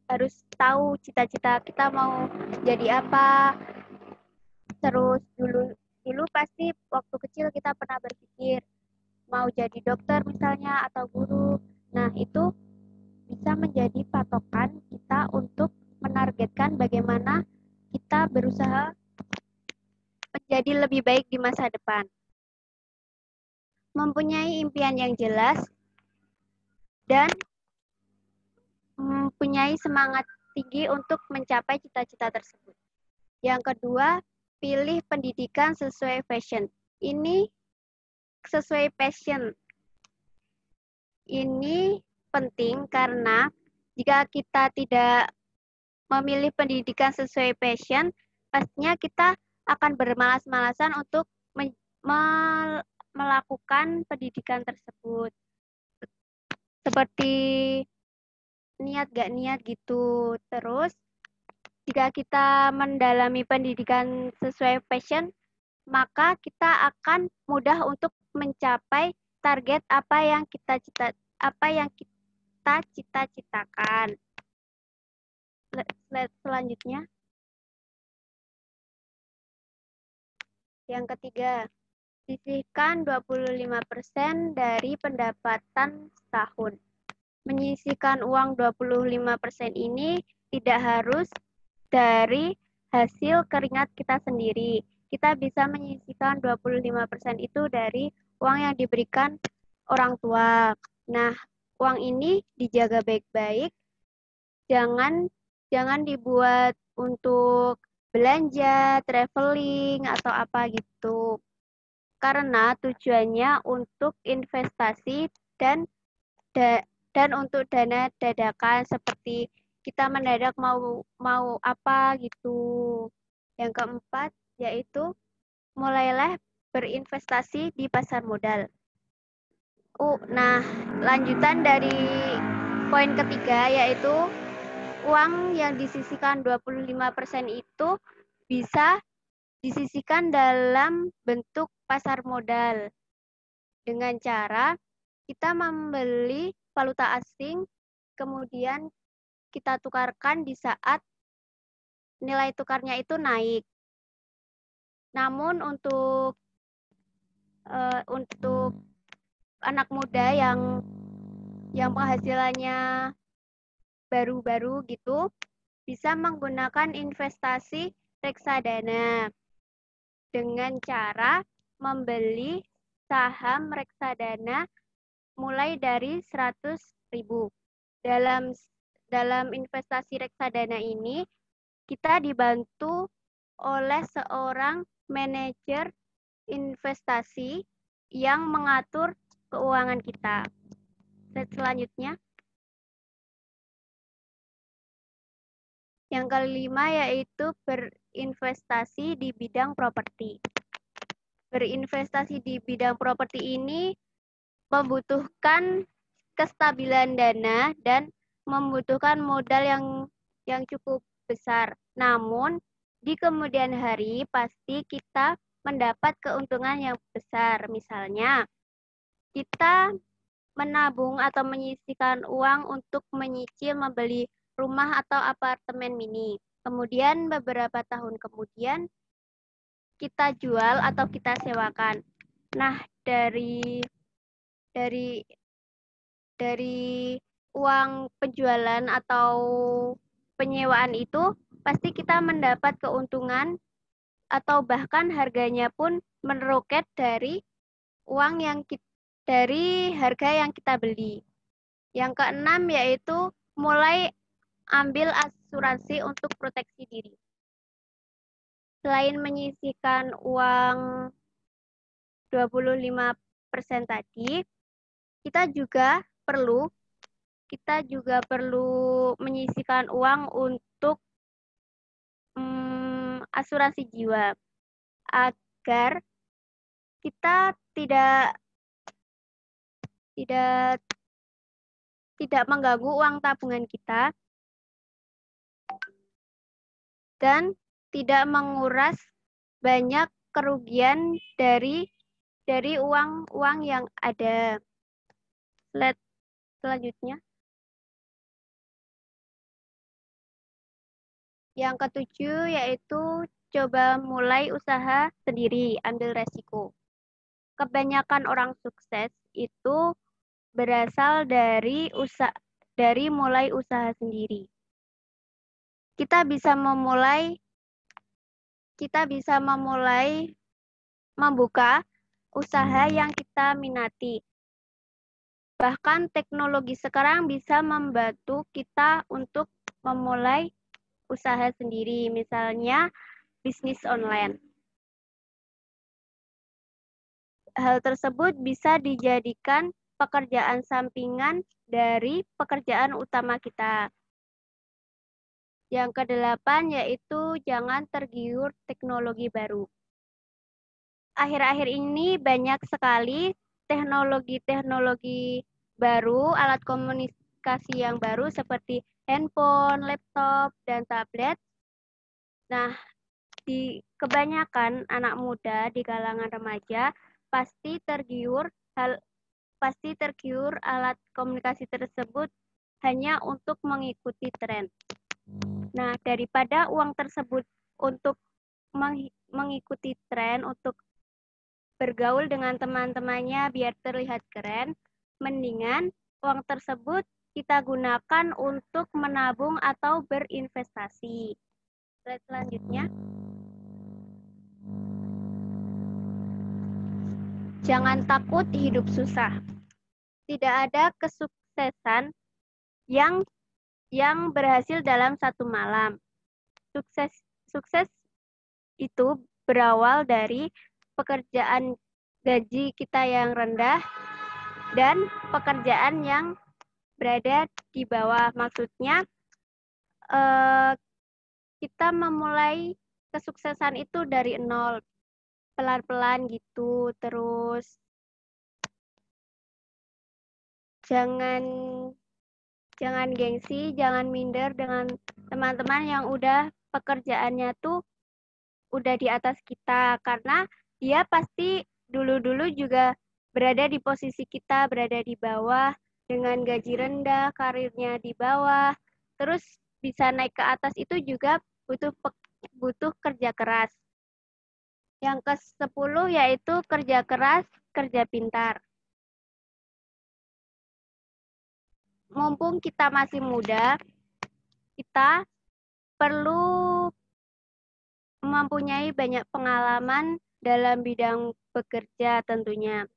harus tahu cita-cita kita mau jadi apa. Terus dulu pasti waktu kecil kita pernah berpikir mau jadi dokter misalnya atau guru. Nah, itu bisa menjadi patokan kita untuk menargetkan bagaimana kita berusaha menjadi lebih baik di masa depan. Mempunyai impian yang jelas dan mempunyai semangat tinggi untuk mencapai cita-cita tersebut. Yang kedua, pilih pendidikan sesuai passion. Ini sesuai passion. Ini penting karena jika kita tidak memilih pendidikan sesuai passion, pastinya kita akan bermalas-malasan untuk melakukan pendidikan tersebut. Seperti niat gak niat gitu. Terus, jika kita mendalami pendidikan sesuai passion, maka kita akan mudah untuk mencapai target apa yang kita cita-citakan. Slide selanjutnya. Yang ketiga, sisihkan 25% dari pendapatan setahun. Menyisihkan uang 25% ini tidak harus dari hasil keringat kita sendiri. Kita bisa menyisihkan 25% itu dari uang yang diberikan orang tua. Nah, uang ini dijaga baik-baik. Jangan dibuat untuk belanja, traveling, atau apa gitu. Karena tujuannya untuk investasi dan untuk dana dadakan seperti kita mendadak mau apa gitu. Yang keempat yaitu mulailah berinvestasi di pasar modal. Nah, lanjutan dari poin ketiga yaitu uang yang disisihkan 25% itu bisa disisihkan dalam bentuk pasar modal dengan cara kita membeli valuta asing, kemudian kita tukarkan di saat nilai tukarnya itu naik. Namun untuk anak muda yang penghasilannya baru-baru gitu, bisa menggunakan investasi reksadana dengan cara membeli saham reksadana mulai dari 100.000. Dalam investasi reksadana ini, kita dibantu oleh seorang manajer investasi yang mengatur keuangan kita. Slide selanjutnya. Yang kelima yaitu berinvestasi di bidang properti. Berinvestasi di bidang properti ini membutuhkan kestabilan dana dan membutuhkan modal yang cukup besar. Namun, di kemudian hari pasti kita mendapat keuntungan yang besar. Misalnya, kita menabung atau menyisihkan uang untuk menyicil membeli rumah atau apartemen mini. Kemudian beberapa tahun kemudian kita jual atau kita sewakan. Nah, dari uang penjualan atau penyewaan itu pasti kita mendapat keuntungan atau bahkan harganya pun meroket dari dari harga yang kita beli. Yang keenam yaitu mulai ambil asuransi untuk proteksi diri. Selain menyisihkan uang 25% tadi, kita juga perlu menyisihkan uang untuk asuransi jiwa agar kita tidak mengganggu uang tabungan kita dan tidak menguras banyak kerugian dari uang yang ada. Slide selanjutnya. Yang ketujuh yaitu coba mulai usaha sendiri, ambil resiko. Kebanyakan orang sukses itu berasal dari mulai usaha sendiri. Kita bisa memulai membuka usaha yang kita minati. Bahkan teknologi sekarang bisa membantu kita untuk memulai usaha sendiri, misalnya bisnis online. Hal tersebut bisa dijadikan pekerjaan sampingan dari pekerjaan utama kita. Yang kedelapan yaitu jangan tergiur teknologi baru. Akhir-akhir ini banyak sekali teknologi baru, alat komunikasi yang baru seperti handphone, laptop, dan tablet. Nah, di kebanyakan anak muda di kalangan remaja pasti tergiur alat komunikasi tersebut hanya untuk mengikuti tren. Nah, daripada uang tersebut untuk mengikuti tren, untuk bergaul dengan teman-temannya biar terlihat keren, mendingan uang tersebut kita gunakan untuk menabung atau berinvestasi. Slide selanjutnya. Jangan takut hidup susah. Tidak ada kesuksesan yang berhasil dalam satu malam. Sukses itu berawal dari pekerjaan gaji kita yang rendah dan pekerjaan yang berada di bawah. Maksudnya kita memulai kesuksesan itu dari nol, pelan-pelan gitu. Terus jangan gengsi, jangan minder dengan teman-teman yang udah pekerjaannya tuh udah di atas kita, karena dia pasti dulu-dulu juga berada di posisi kita, berada di bawah dengan gaji rendah, karirnya di bawah, Terus bisa naik ke atas itu juga butuh kerja keras. Yang ke-10 yaitu kerja keras, kerja pintar. Mumpung kita masih muda, kita perlu mempunyai banyak pengalaman dalam bidang bekerja tentunya.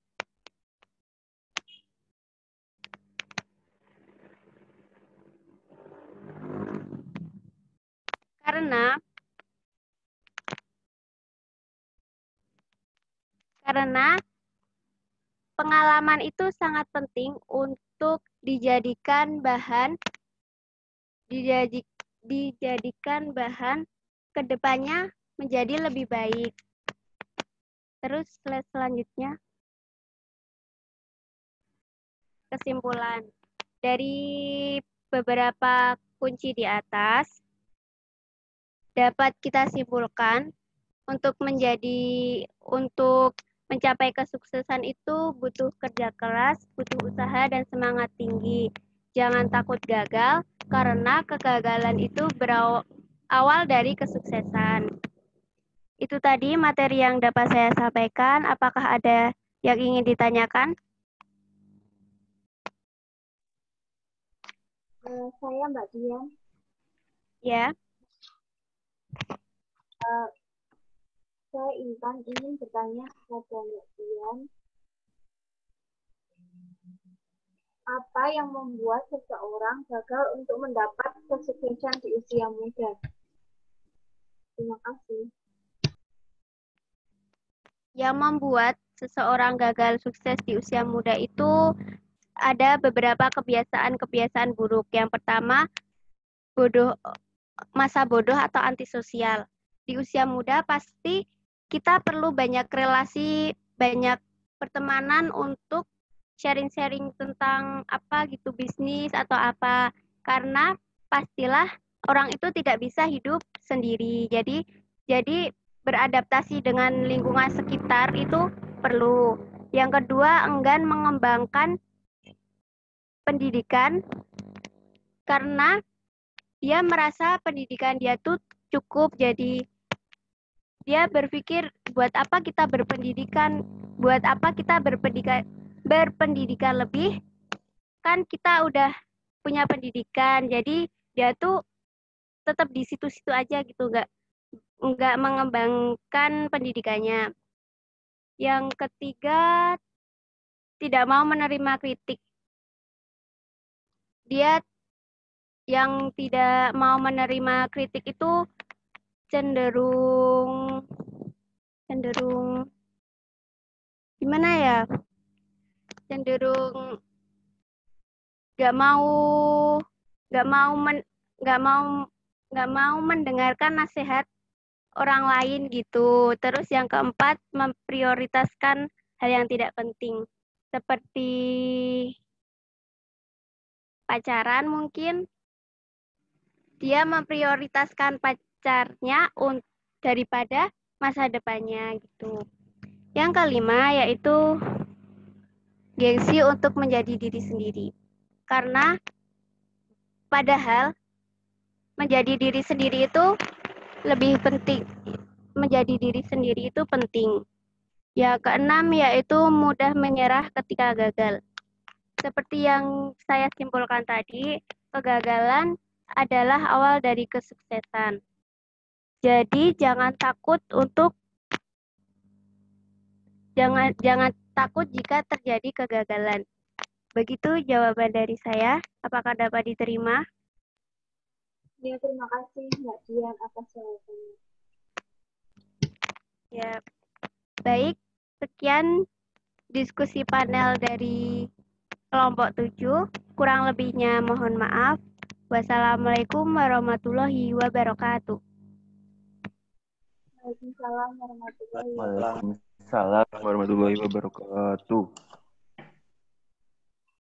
Karena pengalaman itu sangat penting untuk dijadikan bahan kedepannya menjadi lebih baik. Terus slide selanjutnya. Kesimpulan. Dari beberapa kunci di atas, dapat kita simpulkan untuk mencapai kesuksesan itu butuh kerja keras, butuh usaha dan semangat tinggi. Jangan takut gagal, karena kegagalan itu berawal dari kesuksesan. Itu tadi materi yang dapat saya sampaikan. Apakah ada yang ingin ditanyakan? Saya Mbak Dian. Ya. Saya ingin bertanya kepada Mbak Dian, apa yang membuat seseorang gagal untuk mendapat kesuksesan di usia muda? Terima kasih. Yang membuat seseorang gagal sukses di usia muda itu ada beberapa kebiasaan-kebiasaan buruk. Yang pertama, masa bodoh atau antisosial. Di usia muda pasti kita perlu banyak relasi, banyak pertemanan untuk sharing-sharing tentang apa gitu, bisnis atau apa. Karena pastilah orang itu tidak bisa hidup sendiri. Jadi beradaptasi dengan lingkungan sekitar itu perlu. Yang kedua, enggan mengembangkan pendidikan karena dia merasa pendidikan dia tuh cukup, jadi dia berpikir buat apa kita berpendidikan lebih, kan kita udah punya pendidikan, jadi dia tuh tetap di situ-situ aja gitu, nggak mengembangkan pendidikannya. Yang ketiga, tidak mau menerima kritik. Dia yang tidak mau menerima kritik itu cenderung gimana ya? Cenderung nggak mau mendengarkan nasihat orang lain gitu. Terus yang keempat, memprioritaskan hal yang tidak penting seperti pacaran mungkin. Dia memprioritaskan pacarnya daripada masa depannya gitu. Yang kelima yaitu gengsi untuk menjadi diri sendiri. Karena padahal menjadi diri sendiri itu lebih penting. Menjadi diri sendiri itu penting. Yang keenam yaitu mudah menyerah ketika gagal. Seperti yang saya simpulkan tadi, kegagalan adalah awal dari kesuksesan. Jadi jangan takut jika terjadi kegagalan. Begitu jawaban dari saya. Apakah dapat diterima? Ya, terima kasih Mbak Dian atas jawabannya. Ya, baik. Sekian diskusi panel dari kelompok 7. Kurang lebihnya mohon maaf. Wassalamualaikum warahmatullahi wabarakatuh. Waalaikumsalam warahmatullahi wabarakatuh. Waalaikumsalam warahmatullahi wabarakatuh.